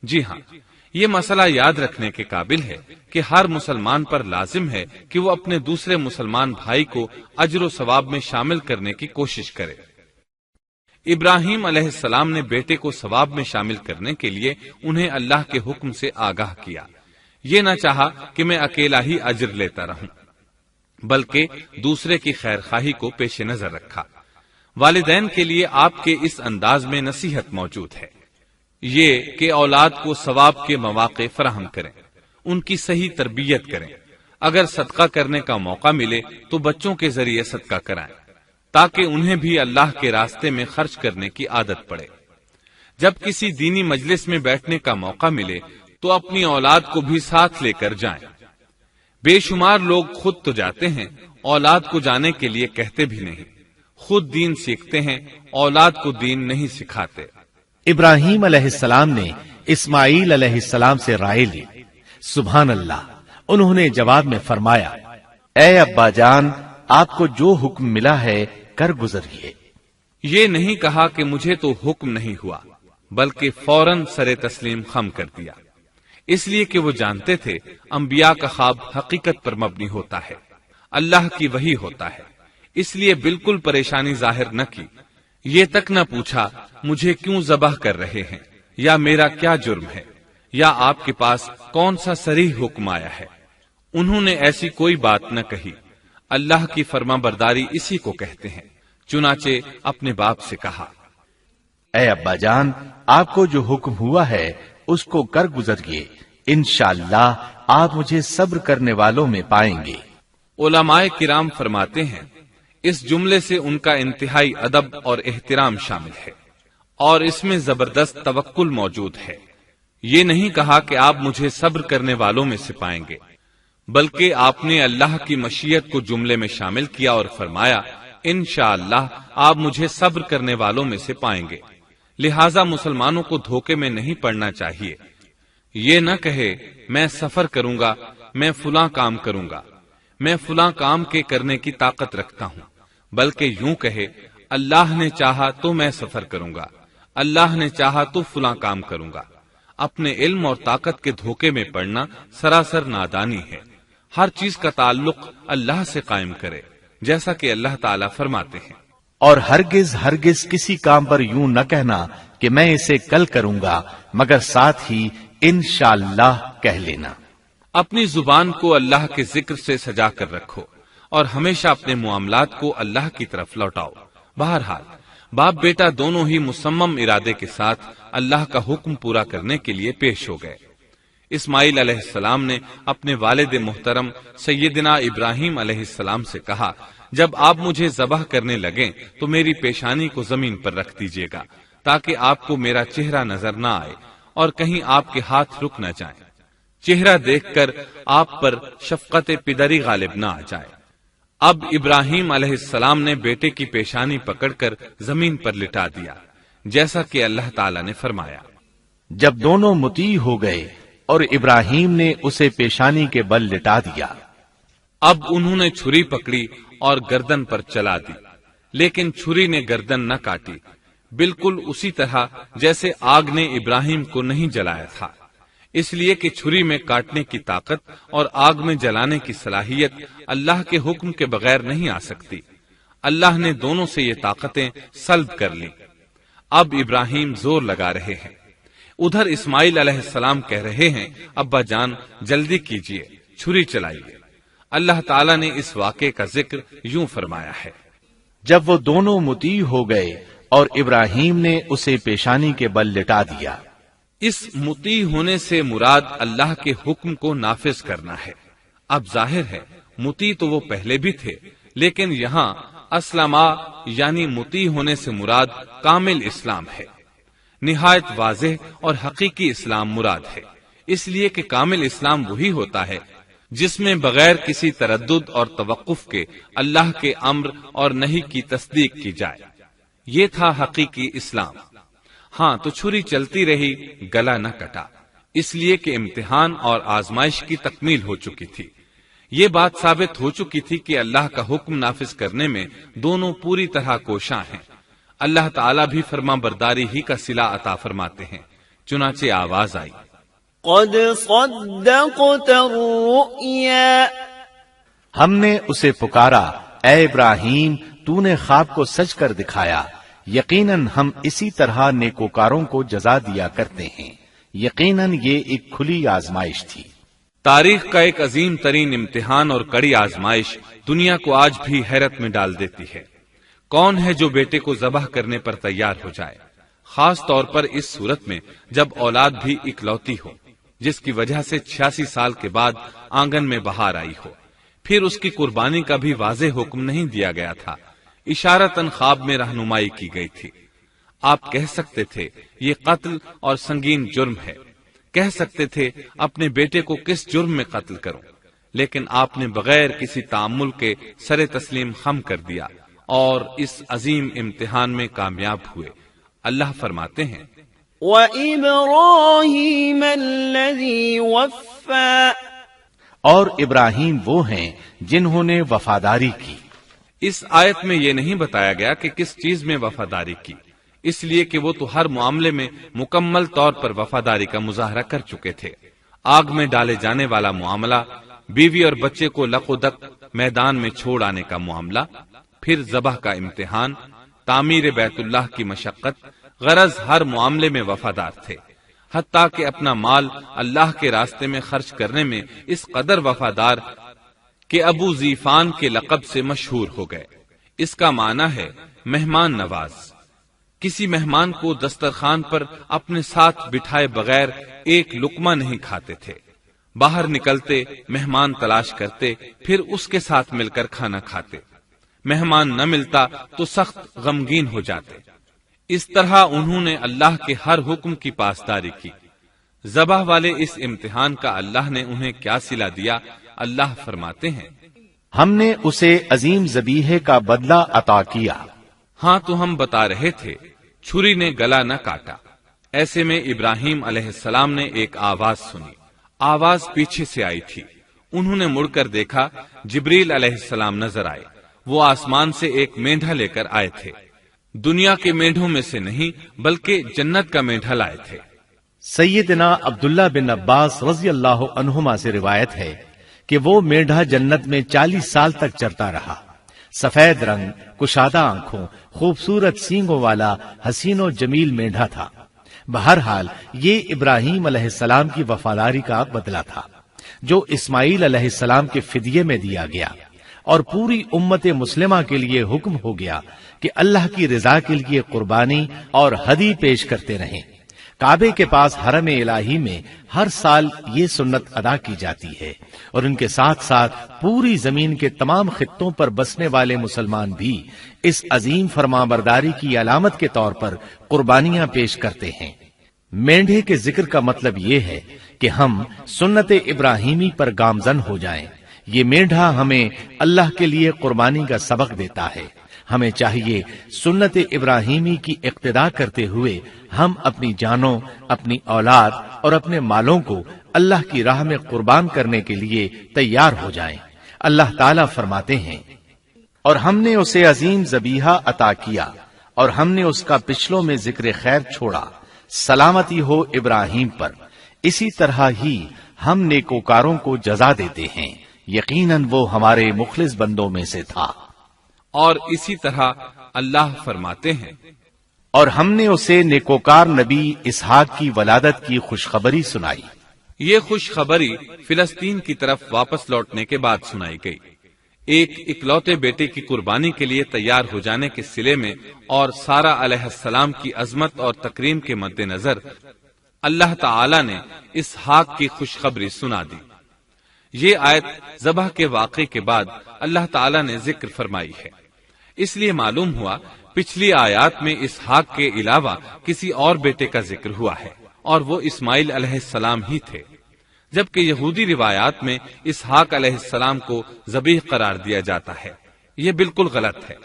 Speaker 1: جی ہاں، یہ مسئلہ یاد رکھنے کے قابل ہے کہ ہر مسلمان پر لازم ہے کہ وہ اپنے دوسرے مسلمان بھائی کو اجر و ثواب میں شامل کرنے کی کوشش کرے۔ ابراہیم علیہ السلام نے بیٹے کو ثواب میں شامل کرنے کے لیے انہیں اللہ کے حکم سے آگاہ کیا، یہ نہ چاہا کہ میں اکیلا ہی اجر لیتا رہوں، بلکہ دوسرے کی خیر خواہی کو پیش نظر رکھا۔ والدین کے لیے آپ کے اس انداز میں نصیحت موجود ہے، یہ کہ اولاد کو ثواب کے مواقع فراہم کریں، ان کی صحیح تربیت کریں، اگر صدقہ کرنے کا موقع ملے تو بچوں کے ذریعے صدقہ کرائیں تاکہ انہیں بھی اللہ کے راستے میں خرچ کرنے کی عادت پڑے۔ جب کسی دینی مجلس میں بیٹھنے کا موقع ملے تو اپنی اولاد کو بھی ساتھ لے کر جائیں۔ بے شمار لوگ خود تو جاتے ہیں، اولاد کو جانے کے لیے کہتے بھی نہیں، خود دین سیکھتے ہیں، اولاد کو دین نہیں سکھاتے۔
Speaker 2: ابراہیم علیہ السلام نے اسماعیل علیہ السلام سے رائے لی۔ سبحان اللہ، انہوں نے جواب میں فرمایا اے ابا جان، آپ کو جو حکم ملا ہے کر گزریے۔
Speaker 1: یہ نہیں کہا کہ مجھے تو حکم نہیں ہوا، بلکہ فوراً سر تسلیم خم کر دیا، اس لیے کہ وہ جانتے تھے انبیاء کا خواب حقیقت پر مبنی ہوتا ہے، اللہ کی وحی ہوتا ہے، اس لیے بالکل پریشانی ظاہر نہ کی، یہ تک نہ پوچھا مجھے کیوں ذبح کر رہے ہیں، یا میرا کیا جرم ہے، یا آپ کے پاس کون سا صریح حکم آیا ہے۔ انہوں نے ایسی کوئی بات نہ کہی۔ اللہ کی فرما برداری اسی کو کہتے ہیں۔ چنانچہ اپنے باپ سے کہا
Speaker 2: اے ابا جان، آپ کو جو حکم ہوا ہے اس کو کر گزریے، انشاءاللہ آپ مجھے صبر کرنے والوں میں پائیں گے۔
Speaker 1: علماء کرام فرماتے ہیں اس جملے سے ان کا انتہائی ادب اور احترام شامل ہے، اور اس میں زبردست توکل موجود ہے۔ یہ نہیں کہا کہ آپ مجھے صبر کرنے والوں میں سے پائیں گے، بلکہ آپ نے اللہ کی مشیت کو جملے میں شامل کیا اور فرمایا انشاءاللہ آپ مجھے صبر کرنے والوں میں سے پائیں گے۔ لہٰذا مسلمانوں کو دھوکے میں نہیں پڑنا چاہیے۔ یہ نہ کہے میں سفر کروں گا، میں فلاں کام کروں گا، میں فلاں کام کے کرنے کی طاقت رکھتا ہوں، بلکہ یوں کہے اللہ نے چاہا تو میں سفر کروں گا، اللہ نے چاہا تو فلاں کام کروں گا۔ اپنے علم اور طاقت کے دھوکے میں پڑنا سراسر نادانی ہے۔ ہر چیز کا تعلق اللہ سے قائم کرے، جیسا کہ اللہ تعالیٰ فرماتے ہیں
Speaker 2: اور ہرگز ہرگز کسی کام پر یوں نہ کہنا کہ میں اسے کل کروں گا، مگر ساتھ ہی انشاءاللہ کہہ لینا۔
Speaker 1: اپنی زبان کو اللہ کے ذکر سے سجا کر رکھو اور ہمیشہ اپنے معاملات کو اللہ کی طرف لوٹاؤ۔ بہرحال باپ بیٹا دونوں ہی مصمم ارادے کے ساتھ اللہ کا حکم پورا کرنے کے لیے پیش ہو گئے۔ اسماعیل علیہ السلام نے اپنے والد محترم سیدنا ابراہیم علیہ السلام سے کہا جب آپ مجھے ذبح کرنے لگیں تو میری پیشانی کو زمین پر رکھ دیجیے گا تاکہ آپ کو میرا چہرہ نظر نہ آئے اور کہیں آپ کے ہاتھ رک نہ جائیں، چہرہ دیکھ کر آپ پر شفقت پدری غالب نہ آ جائے۔ اب ابراہیم علیہ السلام نے بیٹے کی پیشانی پکڑ کر زمین پر لٹا دیا، جیسا کہ اللہ تعالی نے فرمایا۔
Speaker 2: جب دونوں مطیع ہو گئے اور ابراہیم نے اسے پیشانی کے بل لٹا دیا،
Speaker 1: اب انہوں نے چھری پکڑی اور گردن پر چلا دی، لیکن چھری نے گردن نہ کاٹی، بالکل اسی طرح جیسے آگ نے ابراہیم کو نہیں جلایا تھا، اس لیے کہ چھری میں کاٹنے کی طاقت اور آگ میں جلانے کی صلاحیت اللہ کے حکم کے بغیر نہیں آ سکتی۔ اللہ نے دونوں سے یہ طاقتیں سلب کر لیں۔ اب ابراہیم زور لگا رہے ہیں، ادھر اسماعیل علیہ السلام کہہ رہے ہیں ابا جان جلدی کیجئے، چھری چلائیے۔ اللہ تعالیٰ نے اس واقعے کا ذکر یوں فرمایا ہے،
Speaker 2: جب وہ دونوں مطیع ہو گئے اور ابراہیم نے اسے پیشانی کے بل لٹا دیا۔
Speaker 1: اس مطیع ہونے سے مراد اللہ کے حکم کو نافذ کرنا ہے۔ اب ظاہر ہے مطیع تو وہ پہلے بھی تھے، لیکن یہاں اسلما یعنی مطیع ہونے سے مراد کامل اسلام ہے، نہایت واضح اور حقیقی اسلام مراد ہے، اس لیے کہ کامل اسلام وہی ہوتا ہے جس میں بغیر کسی تردد اور توقف کے اللہ کے امر اور نہی کی تصدیق کی جائے، یہ تھا حقیقی اسلام۔ ہاں تو چھری چلتی رہی، گلا نہ کٹا، اس لیے کہ امتحان اور آزمائش کی تکمیل ہو چکی تھی۔ یہ بات ثابت ہو چکی تھی کہ اللہ کا حکم نافذ کرنے میں دونوں پوری طرح کوشاں ہیں۔ اللہ تعالیٰ بھی فرما برداری ہی کا صلہ عطا فرماتے ہیں، چنانچہ آواز آئی،
Speaker 3: قد صدقت الرؤيا،
Speaker 2: ہم نے اسے پکارا، اے ابراہیم تو نے خواب کو سچ کر دکھایا، یقیناً ہم اسی طرح نیکوکاروں کو جزا دیا کرتے ہیں، یقیناً یہ ایک کھلی آزمائش تھی۔
Speaker 1: تاریخ کا ایک عظیم ترین امتحان اور کڑی آزمائش دنیا کو آج بھی حیرت میں ڈال دیتی ہے۔ کون ہے جو بیٹے کو ذبح کرنے پر تیار ہو جائے، خاص طور پر اس صورت میں جب اولاد بھی اکلوتی ہو، جس کی وجہ سے 86 سال کے بعد آنگن میں بہار آئی ہو۔ پھر اس کی قربانی کا بھی واضح حکم نہیں دیا گیا تھا، اشارتاً خواب میں رہنمائی کی گئی تھی۔ آپ کہہ سکتے تھے یہ قتل اور سنگین جرم ہے، کہہ سکتے تھے اپنے بیٹے کو کس جرم میں قتل کروں، لیکن آپ نے بغیر کسی تعامل کے سر تسلیم خم کر دیا اور اس عظیم امتحان میں کامیاب ہوئے۔ اللہ فرماتے ہیں،
Speaker 3: وَإِبْرَاهِيمَ الَّذِي وَفَّى،
Speaker 2: اور ابراہیم وہ ہیں جنہوں نے وفاداری کی۔
Speaker 1: اس آیت میں یہ نہیں بتایا گیا کہ کس چیز میں وفاداری کی، اس لیے کہ وہ تو ہر معاملے میں مکمل طور پر وفاداری کا مظاہرہ کر چکے تھے۔ آگ میں ڈالے جانے والا معاملہ، بیوی اور بچے کو لق و دق میدان میں چھوڑ آنے کا معاملہ، پھر ذبح کا امتحان، تعمیر بیت اللہ کی مشقت، غرض ہر معاملے میں وفادار تھے، حتیٰ کہ اپنا مال اللہ کے راستے میں خرچ کرنے میں اس قدر وفادار کہ ابو زیفان کے لقب سے مشہور ہو گئے۔ اس کا معنی ہے مہمان نواز۔ کسی مہمان کو دسترخوان پر اپنے ساتھ بٹھائے بغیر ایک لقمہ نہیں کھاتے تھے، باہر نکلتے مہمان تلاش کرتے، پھر اس کے ساتھ مل کر کھانا کھاتے، مہمان نہ ملتا تو سخت غمگین ہو جاتے۔ اس طرح انہوں نے اللہ کے ہر حکم کی پاسداری کی۔ ذبح والے اس امتحان کا اللہ نے انہیں کیا صلہ دیا؟ اللہ فرماتے ہیں،
Speaker 2: ہم نے اسے عظیم ذبیحے کا بدلہ عطا کیا۔
Speaker 1: ہاں تو ہم بتا رہے تھے چھری نے گلا نہ کاٹا۔ ایسے میں ابراہیم علیہ السلام نے ایک آواز سنی، آواز پیچھے سے آئی تھی۔ انہوں نے مڑ کر دیکھا، جبریل علیہ السلام نظر آئے۔ وہ آسمان سے ایک مینڈھا لے کر آئے تھے، دنیا کے مینڈھوں میں سے نہیں بلکہ جنت کا مینڈھا لائے تھے۔
Speaker 2: سیدنا عبداللہ بن عباس رضی اللہ عنہما سے روایت ہے کہ وہ مینڈھا جنت میں 40 سال تک چرتا رہا۔ سفید رنگ، کشادہ آنکھوں، خوبصورت سینگوں والا حسین و جمیل مینڈھا تھا۔ بہرحال یہ ابراہیم علیہ السلام کی وفاداری کا بدلہ تھا جو اسماعیل علیہ السلام کے فدیے میں دیا گیا، اور پوری امت مسلمہ کے لیے حکم ہو گیا کہ اللہ کی رضا کے لیے قربانی اور ہدی پیش کرتے رہیں۔ کعبے کے پاس حرم الہی میں ہر سال یہ سنت ادا کی جاتی ہے، اور ان کے ساتھ ساتھ پوری زمین کے تمام خطوں پر بسنے والے مسلمان بھی اس عظیم فرمانبرداری کی علامت کے طور پر قربانیاں پیش کرتے ہیں۔ مینڈھے کے ذکر کا مطلب یہ ہے کہ ہم سنت ابراہیمی پر گامزن ہو جائیں، یہ میڈھا ہمیں اللہ کے لیے قربانی کا سبق دیتا ہے۔ ہمیں چاہیے سنت ابراہیمی کی اقتدا کرتے ہوئے ہم اپنی جانوں، اپنی اولاد اور اپنے مالوں کو اللہ کی راہ میں قربان کرنے کے لیے تیار ہو جائیں۔ اللہ تعالیٰ فرماتے ہیں، اور ہم نے اسے عظیم ذبیحہ عطا کیا اور ہم نے اس کا پچھلوں میں ذکر خیر چھوڑا، سلامتی ہو ابراہیم پر۔ اسی طرح ہی ہم نیکوکاروں کو جزا دیتے ہیں، یقیناً وہ ہمارے مخلص بندوں میں سے تھا۔
Speaker 1: اور اسی طرح اللہ فرماتے ہیں،
Speaker 2: اور ہم نے اسے نیکوکار نبی اسحاق کی ولادت کی خوشخبری سنائی۔
Speaker 1: یہ خوشخبری فلسطین کی طرف واپس لوٹنے کے بعد سنائی گئی۔ ایک اکلوتے بیٹے کی قربانی کے لیے تیار ہو جانے کے سلے میں اور سارہ علیہ السلام کی عظمت اور تکریم کے مد نظر اللہ تعالی نے اسحاق کی خوشخبری سنا دی۔ یہ آیت ذبح کے واقعے کے بعد اللہ تعالی نے ذکر فرمائی ہے، اس لیے معلوم ہوا پچھلی آیات میں اسحاق کے علاوہ کسی اور بیٹے کا ذکر ہوا ہے، اور وہ اسماعیل علیہ السلام ہی تھے، جبکہ یہودی روایات میں اسحاق علیہ السلام کو ذبیح قرار دیا جاتا ہے۔ یہ بالکل غلط ہے۔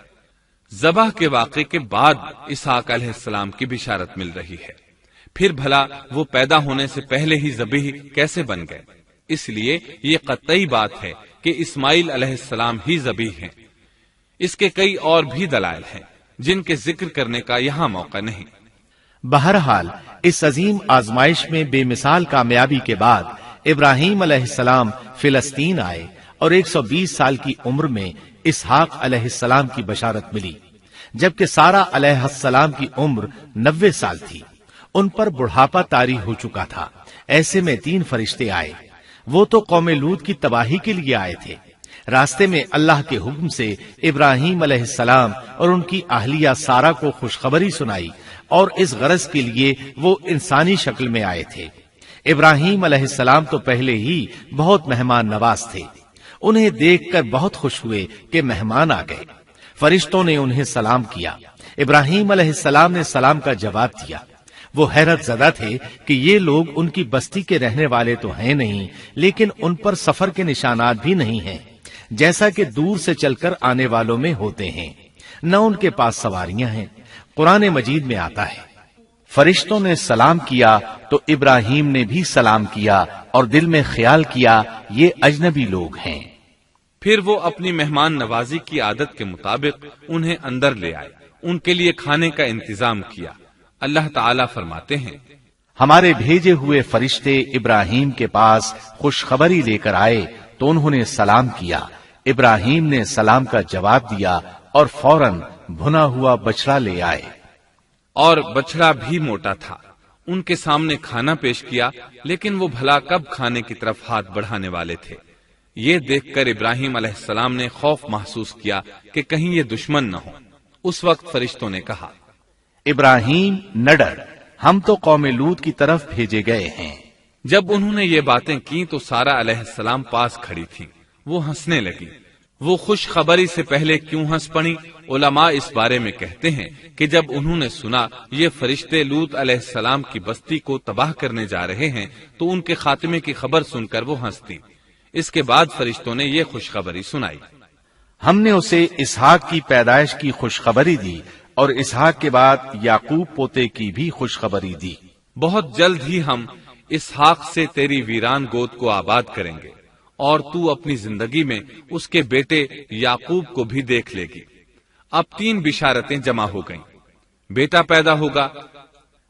Speaker 1: ذبح کے واقعے کے بعد اسحاق علیہ السلام کی بشارت مل رہی ہے، پھر بھلا وہ پیدا ہونے سے پہلے ہی ذبیح کیسے بن گئے؟ اس لیے یہ قطعی بات ہے کہ اسماعیل علیہ السلام ہی ذبیح ہیں۔ اس کے کئی اور بھی دلائل ہیں جن کے ذکر کرنے کا یہاں موقع نہیں۔
Speaker 2: بہرحال اس عظیم آزمائش میں بے مثال کامیابی کے بعد ابراہیم علیہ السلام فلسطین آئے اور 120 سال کی عمر میں اسحاق علیہ السلام کی بشارت ملی، جبکہ سارہ علیہ السلام کی عمر 90 سال تھی۔ ان پر بڑھاپا طاری ہو چکا تھا۔ ایسے میں 3 فرشتے آئے۔ وہ تو قوم لوط کی تباہی کے لیے آئے تھے۔ راستے میں اللہ کے حکم سے ابراہیم علیہ السلام اور ان کی اہلیہ سارہ کو خوشخبری سنائی، اور اس غرض کے لیے وہ انسانی شکل میں آئے تھے۔ ابراہیم علیہ السلام تو پہلے ہی بہت مہمان نواز تھے۔ انہیں دیکھ کر بہت خوش ہوئے کہ مہمان آ گئے۔ فرشتوں نے انہیں سلام کیا۔ ابراہیم علیہ السلام نے سلام کا جواب دیا۔ وہ حیرت زدہ تھے کہ یہ لوگ ان کی بستی کے رہنے والے تو ہیں نہیں، لیکن ان پر سفر کے نشانات بھی نہیں ہیں، جیسا کہ دور سے چل کر آنے والوں میں ہوتے ہیں۔ نہ ان کے پاس سواریاں ہیں۔ قرآن مجید میں آتا ہے، فرشتوں نے سلام کیا تو ابراہیم نے بھی سلام کیا اور دل میں خیال کیا یہ اجنبی لوگ ہیں۔
Speaker 1: پھر وہ اپنی مہمان نوازی کی عادت کے مطابق انہیں اندر لے آئے، ان کے لیے کھانے کا انتظام کیا۔ اللہ تعالیٰ فرماتے ہیں،
Speaker 2: ہمارے بھیجے ہوئے فرشتے ابراہیم کے پاس خوشخبری لے کر آئے تو انہوں نے سلام کیا۔ ابراہیم نے سلام کا جواب دیا اور فوراً بھنا ہوا بچڑا لے آئے،
Speaker 1: اور بچڑا بھی موٹا تھا۔ ان کے سامنے کھانا پیش کیا، لیکن وہ بھلا کب کھانے کی طرف ہاتھ بڑھانے والے تھے۔ یہ دیکھ کر ابراہیم علیہ السلام نے خوف محسوس کیا کہ کہیں یہ دشمن نہ ہو۔ اس وقت فرشتوں نے کہا،
Speaker 2: ابراہیم نہ ڈر، ہم تو قوم لوط کی طرف بھیجے گئے ہیں۔
Speaker 1: جب انہوں نے یہ باتیں کی تو سارہ علیہ السلام پاس کھڑی تھی۔ وہ ہنسنے لگی۔ وہ خوشخبری سے پہلے کیوں ہنس پڑی؟ علماء اس بارے میں کہتے ہیں کہ جب انہوں نے سنا یہ فرشتے لوط علیہ السلام کی بستی کو تباہ کرنے جا رہے ہیں تو ان کے خاتمے کی خبر سن کر وہ ہنستی۔ اس کے بعد فرشتوں نے یہ خوشخبری سنائی،
Speaker 2: ہم نے اسے اسحاق کی پیدائش کی خوشخبری دی اور اسحاق کے بعد یعقوب پوتے کی بھی خوشخبری دی۔
Speaker 1: بہت جلد ہی ہم اسحاق سے تیری ویران گود کو آباد کریں گے، اور تو اپنی زندگی میں اس کے بیٹے یعقوب کو بھی دیکھ لے گی۔ اب 3 بشارتیں جمع ہو گئیں۔ بیٹا پیدا ہوگا،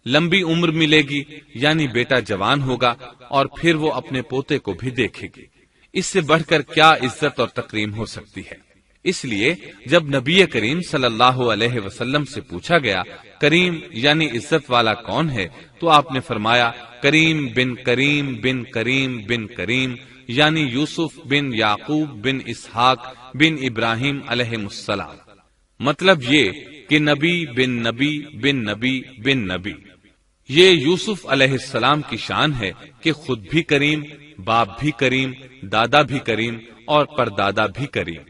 Speaker 1: لمبی عمر ملے گی یعنی بیٹا جوان ہوگا، اور پھر وہ اپنے پوتے کو بھی دیکھے گی۔ اس سے بڑھ کر کیا عزت اور تکریم ہو سکتی ہے؟ اس لیے جب نبی کریم صلی اللہ علیہ وسلم سے پوچھا گیا کریم یعنی عزت والا کون ہے، تو آپ نے فرمایا کریم بن کریم بن کریم بن کریم، یعنی یوسف بن یعقوب بن اسحاق بن ابراہیم علیہ السلام۔ مطلب یہ کہ نبی بن نبی بن نبی بن نبی۔ یہ یوسف علیہ السلام کی شان ہے کہ خود بھی کریم، باپ بھی کریم، دادا بھی کریم اور پردادا بھی کریم۔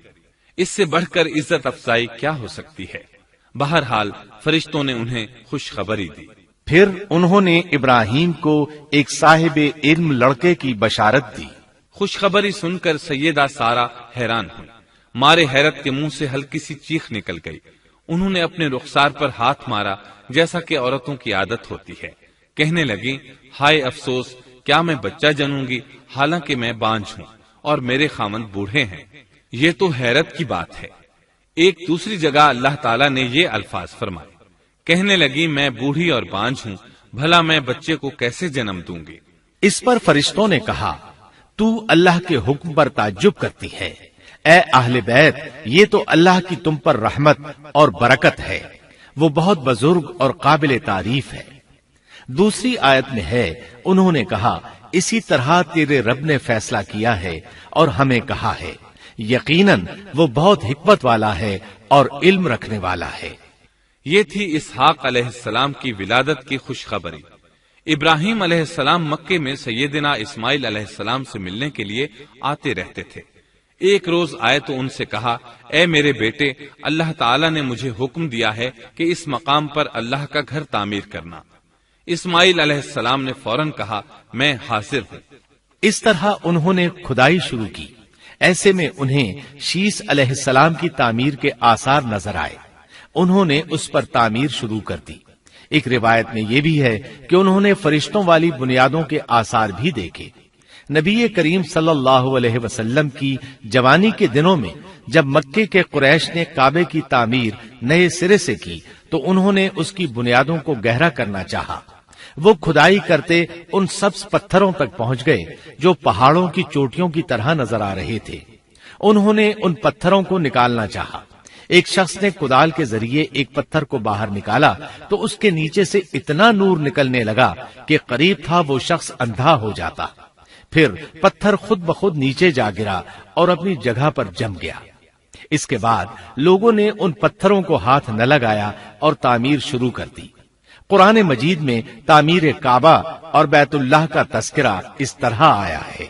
Speaker 1: اس سے بڑھ کر عزت افزائی کیا ہو سکتی ہے؟ بہرحال فرشتوں نے انہیں خوشخبری دی۔
Speaker 2: پھر انہوں نے ابراہیم کو ایک صاحب علم لڑکے کی بشارت دی۔
Speaker 1: خوشخبری سن کر سیدہ سارہ حیران ہوئی، مارے حیرت کے منہ سے ہلکی سی چیخ نکل گئی۔ انہوں نے اپنے رخسار پر ہاتھ مارا جیسا کہ عورتوں کی عادت ہوتی ہے، کہنے لگی، ہائے افسوس، کیا میں بچہ جنوں گی حالانکہ میں بانجھ ہوں اور میرے خاوند بوڑھے ہیں؟ یہ تو حیرت کی بات ہے۔ ایک دوسری جگہ اللہ تعالیٰ نے یہ الفاظ فرمائے، کہنے لگی، میں بوڑھی اور بانجھ ہوں، بھلا میں بچے کو کیسے جنم دوں گی؟
Speaker 2: اس پر فرشتوں نے کہا، تو اللہ کے حکم پر تعجب کرتی ہے، اے اہل بیت، یہ تو اللہ کی تم پر رحمت اور برکت ہے، وہ بہت بزرگ اور قابل تعریف ہے۔ دوسری آیت میں ہے، انہوں نے کہا، اسی طرح تیرے رب نے فیصلہ کیا ہے اور ہمیں کہا ہے، یقیناً وہ بہت حکمت والا ہے اور علم رکھنے والا ہے۔
Speaker 1: یہ تھی اسحاق علیہ السلام کی ولادت کی خوشخبری۔ ابراہیم علیہ السلام مکے میں سیدنا اسماعیل علیہ السلام سے ملنے کے لیے آتے رہتے تھے۔ ایک روز آئے تو ان سے کہا، اے میرے بیٹے، اللہ تعالیٰ نے مجھے حکم دیا ہے کہ اس مقام پر اللہ کا گھر تعمیر کرنا۔ اسماعیل علیہ السلام نے فوراً کہا، میں حاضر ہوں۔
Speaker 2: اس طرح انہوں نے کھدائی شروع کی۔ ایسے میں انہیں شیش علیہ السلام کی تعمیر کے آثار نظر آئے، انہوں نے اس پر تعمیر شروع کر دی۔ ایک روایت میں یہ بھی ہے کہ انہوں نے فرشتوں والی بنیادوں کے آثار بھی دیکھے۔ نبی کریم صلی اللہ علیہ وسلم کی جوانی کے دنوں میں جب مکے کے قریش نے کعبے کی تعمیر نئے سرے سے کی تو انہوں نے اس کی بنیادوں کو گہرا کرنا چاہا۔ وہ کھدائی کرتے ان سبز پتھروں تک پہنچ گئے جو پہاڑوں کی چوٹیوں کی طرح نظر آ رہے تھے۔ انہوں نے ان پتھروں کو نکالنا چاہا۔ ایک شخص نے کدال کے ذریعے ایک پتھر کو باہر نکالا تو اس کے نیچے سے اتنا نور نکلنے لگا کہ قریب تھا وہ شخص اندھا ہو جاتا۔ پھر پتھر خود بخود نیچے جا گرا اور اپنی جگہ پر جم گیا۔ اس کے بعد لوگوں نے ان پتھروں کو ہاتھ نہ لگایا اور تعمیر شروع کر دی۔ قرآن مجید میں تعمیر کعبہ اور بیت اللہ کا تذکرہ اس طرح آیا ہے،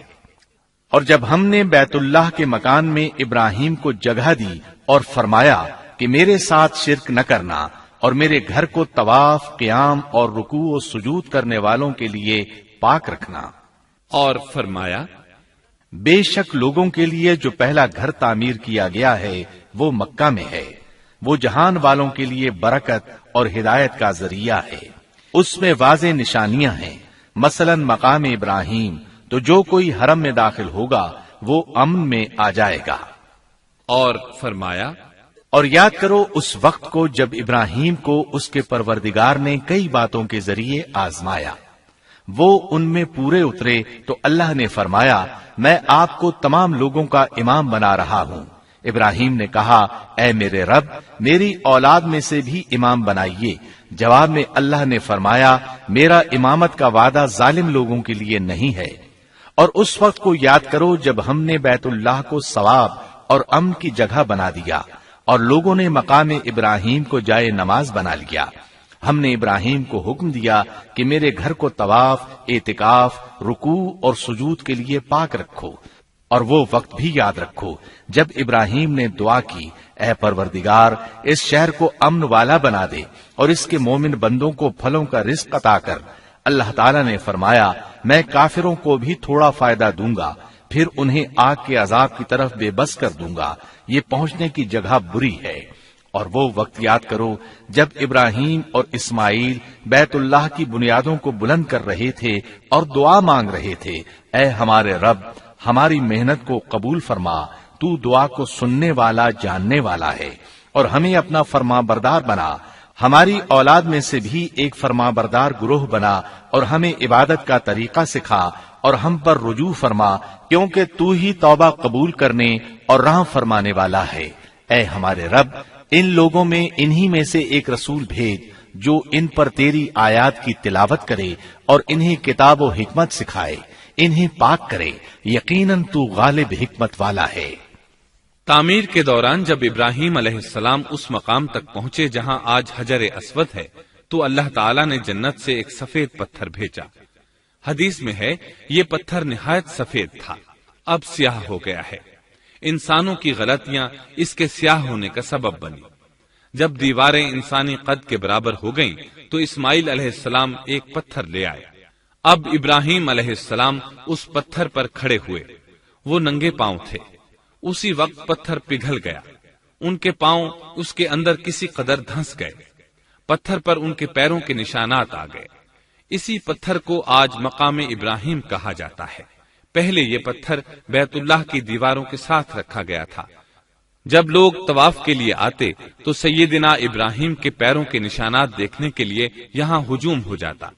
Speaker 2: اور جب ہم نے بیت اللہ کے مکان میں ابراہیم کو جگہ دی اور فرمایا کہ میرے ساتھ شرک نہ کرنا اور میرے گھر کو طواف، قیام اور رکوع و سجود کرنے والوں کے لیے پاک رکھنا،
Speaker 1: اور فرمایا،
Speaker 2: بے شک لوگوں کے لیے جو پہلا گھر تعمیر کیا گیا ہے وہ مکہ میں ہے، وہ جہان والوں کے لیے برکت اور ہدایت کا ذریعہ ہے، اس میں واضح نشانیاں ہیں، مثلا مقام ابراہیم، تو جو کوئی حرم میں داخل ہوگا وہ امن میں آ جائے گا۔
Speaker 1: اور فرمایا،
Speaker 2: اور یاد کرو اس وقت کو جب ابراہیم کو اس کے پروردگار نے کئی باتوں کے ذریعے آزمایا، وہ ان میں پورے اترے تو اللہ نے فرمایا، میں آپ کو تمام لوگوں کا امام بنا رہا ہوں۔ ابراہیم نے کہا، اے میرے رب، میری اولاد میں سے بھی امام بنائیے۔ جواب میں اللہ نے فرمایا، میرا امامت کا وعدہ ظالم لوگوں کے لیے نہیں ہے۔ اور اس وقت کو یاد کرو جب ہم نے بیت اللہ کو ثواب اور امن کی جگہ بنا دیا اور لوگوں نے مقام ابراہیم کو جائے نماز بنا لیا۔ ہم نے ابراہیم کو حکم دیا کہ میرے گھر کو طواف، اعتکاف، رکوع اور سجود کے لیے پاک رکھو، اور وہ وقت بھی یاد رکھو جب ابراہیم نے دعا کی، اے پروردگار، اس شہر کو امن والا بنا دے اور اس کے مومن بندوں کو پھلوں کا رزق عطا کر۔ اللہ تعالیٰ نے فرمایا، میں کافروں کو بھی تھوڑا فائدہ دوں گا، پھر انہیں آگ کے عذاب کی طرف بے بس کر دوں گا، یہ پہنچنے کی جگہ بری ہے۔ اور وہ وقت یاد کرو جب ابراہیم اور اسماعیل بیت اللہ کی بنیادوں کو بلند کر رہے تھے اور دعا مانگ رہے تھے، اے ہمارے رب، ہماری محنت کو قبول فرما، تو دعا کو سننے والا، جاننے والا ہے، اور ہمیں اپنا فرما بردار بنا، ہماری اولاد میں سے بھی ایک فرما بردار گروہ بنا، اور ہمیں عبادت کا طریقہ سکھا اور ہم پر رجوع فرما، کیونکہ تو ہی توبہ قبول کرنے اور رحم فرمانے والا ہے۔ اے ہمارے رب، ان لوگوں میں انہی میں سے ایک رسول بھیج جو ان پر تیری آیات کی تلاوت کرے اور انہیں کتاب و حکمت سکھائے، انہیں پاک کرے، یقیناً تو غالب حکمت والا ہے۔
Speaker 1: تعمیر کے دوران جب ابراہیم علیہ السلام اس مقام تک پہنچے جہاں آج حجر اسود ہے تو اللہ تعالیٰ نے جنت سے ایک سفید پتھر بھیجا۔ حدیث میں ہے یہ پتھر نہایت سفید تھا، اب سیاہ ہو گیا ہے۔ انسانوں کی غلطیاں اس کے سیاہ ہونے کا سبب بنی۔ جب دیواریں انسانی قد کے برابر ہو گئیں تو اسماعیل علیہ السلام ایک پتھر لے آئے۔ اب ابراہیم علیہ السلام اس پتھر پر کھڑے ہوئے۔ وہ ننگے پاؤں تھے۔ اسی وقت پتھر پگھل گیا، ان کے پاؤں اس کے اندر کسی قدر دھنس گئے، پتھر پر ان کے پیروں کے نشانات آ گئے۔ اسی پتھر کو آج مقام ابراہیم کہا جاتا ہے۔ پہلے یہ پتھر بیت اللہ کی دیواروں کے ساتھ رکھا گیا تھا۔ جب لوگ طواف کے لیے آتے تو سیدنا ابراہیم کے پیروں کے نشانات دیکھنے کے لیے یہاں ہجوم ہو جاتا۔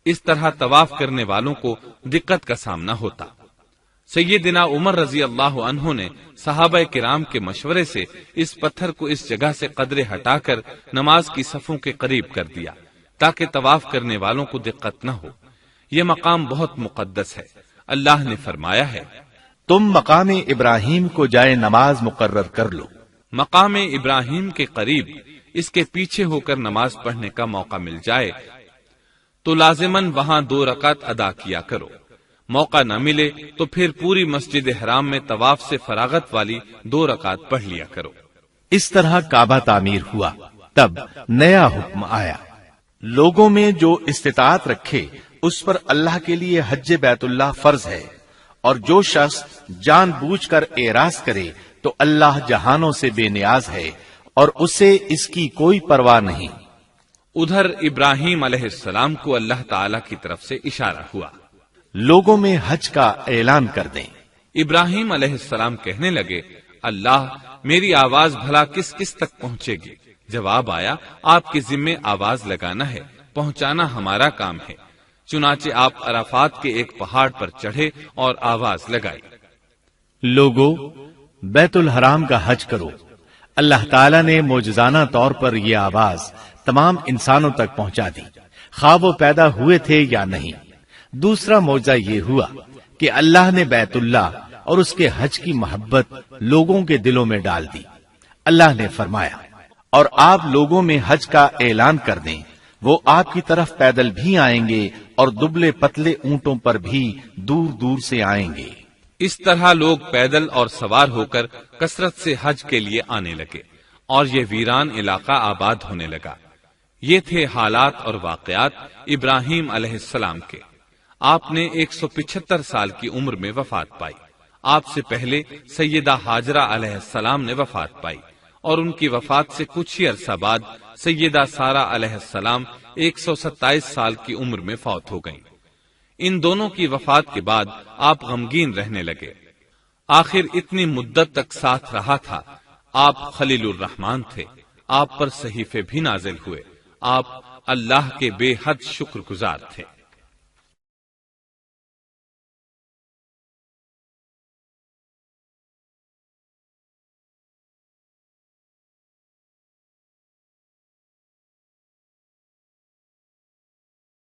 Speaker 1: اس طرح طواف کرنے والوں کو دقت کا سامنا ہوتا۔ سیدنا عمر رضی اللہ عنہ نے صحابہ کرام کے مشورے سے اس پتھر کو اس جگہ سے قدرے ہٹا کر نماز کی صفوں کے قریب کر دیا تاکہ طواف کرنے والوں کو دقت نہ ہو۔ یہ مقام بہت مقدس ہے۔ اللہ نے فرمایا ہے،
Speaker 2: تم مقام ابراہیم کو جائے نماز مقرر کر لو۔
Speaker 1: مقام ابراہیم کے قریب اس کے پیچھے ہو کر نماز پڑھنے کا موقع مل جائے تو لازماً وہاں 2 رکعت ادا کیا کرو۔ موقع نہ ملے تو پھر پوری مسجد حرام میں طواف سے فراغت والی 2 رکعت پڑھ لیا کرو۔
Speaker 2: اس طرح کعبہ تعمیر ہوا۔ تب نیا حکم آیا، لوگوں میں جو استطاعت رکھے اس پر اللہ کے لیے حج بیت اللہ فرض ہے، اور جو شخص جان بوجھ کر اعراض کرے تو اللہ جہانوں سے بے نیاز ہے اور اسے اس کی کوئی پرواہ نہیں۔
Speaker 1: ادھر ابراہیم علیہ السلام کو اللہ تعالی کی طرف سے اشارہ ہوا،
Speaker 2: لوگوں میں حج کا اعلان کر دیں۔
Speaker 1: ابراہیم علیہ السلام کہنے لگے، اللہ میری آواز بھلا کس کس تک پہنچے گی؟ جواب آیا، آپ کے ذمے آواز لگانا ہے، پہنچانا ہمارا کام ہے۔ چنانچہ آپ عرفات کے ایک پہاڑ پر چڑھے اور آواز لگائی،
Speaker 2: لوگو بیت الحرام کا حج کرو۔ اللہ تعالیٰ نے معجزانہ طور پر یہ آواز تمام انسانوں تک پہنچا دی، خواہ وہ پیدا ہوئے تھے یا نہیں۔ دوسرا معجزہ یہ ہوا کہ اللہ نے بیت اللہ اور اس کے حج کی محبت لوگوں کے دلوں میں ڈال دی۔ اللہ نے فرمایا، اور آپ لوگوں میں حج کا اعلان کر دیں، وہ آپ کی طرف پیدل بھی آئیں گے اور دبلے پتلے اونٹوں پر بھی دور دور سے آئیں گے۔
Speaker 1: اس طرح لوگ پیدل اور سوار ہو کر کثرت سے حج کے لیے آنے لگے اور یہ ویران علاقہ آباد ہونے لگا۔ یہ تھے حالات اور واقعات ابراہیم علیہ السلام کے۔ آپ نے 175 سال کی عمر میں وفات پائی۔ آپ سے پہلے سیدہ ہاجرہ علیہ السلام نے وفات پائی اور ان کی وفات سے کچھ ہی عرصہ بعد سیدہ سارہ علیہ السلام 127 سال کی عمر میں فوت ہو گئیں۔ ان دونوں کی وفات کے بعد آپ غمگین رہنے لگے۔ آخر اتنی مدت تک ساتھ رہا تھا۔ آپ خلیل الرحمن تھے، آپ پر صحیفے بھی نازل ہوئے، آپ اللہ کے بے حد شکر گزار تھے۔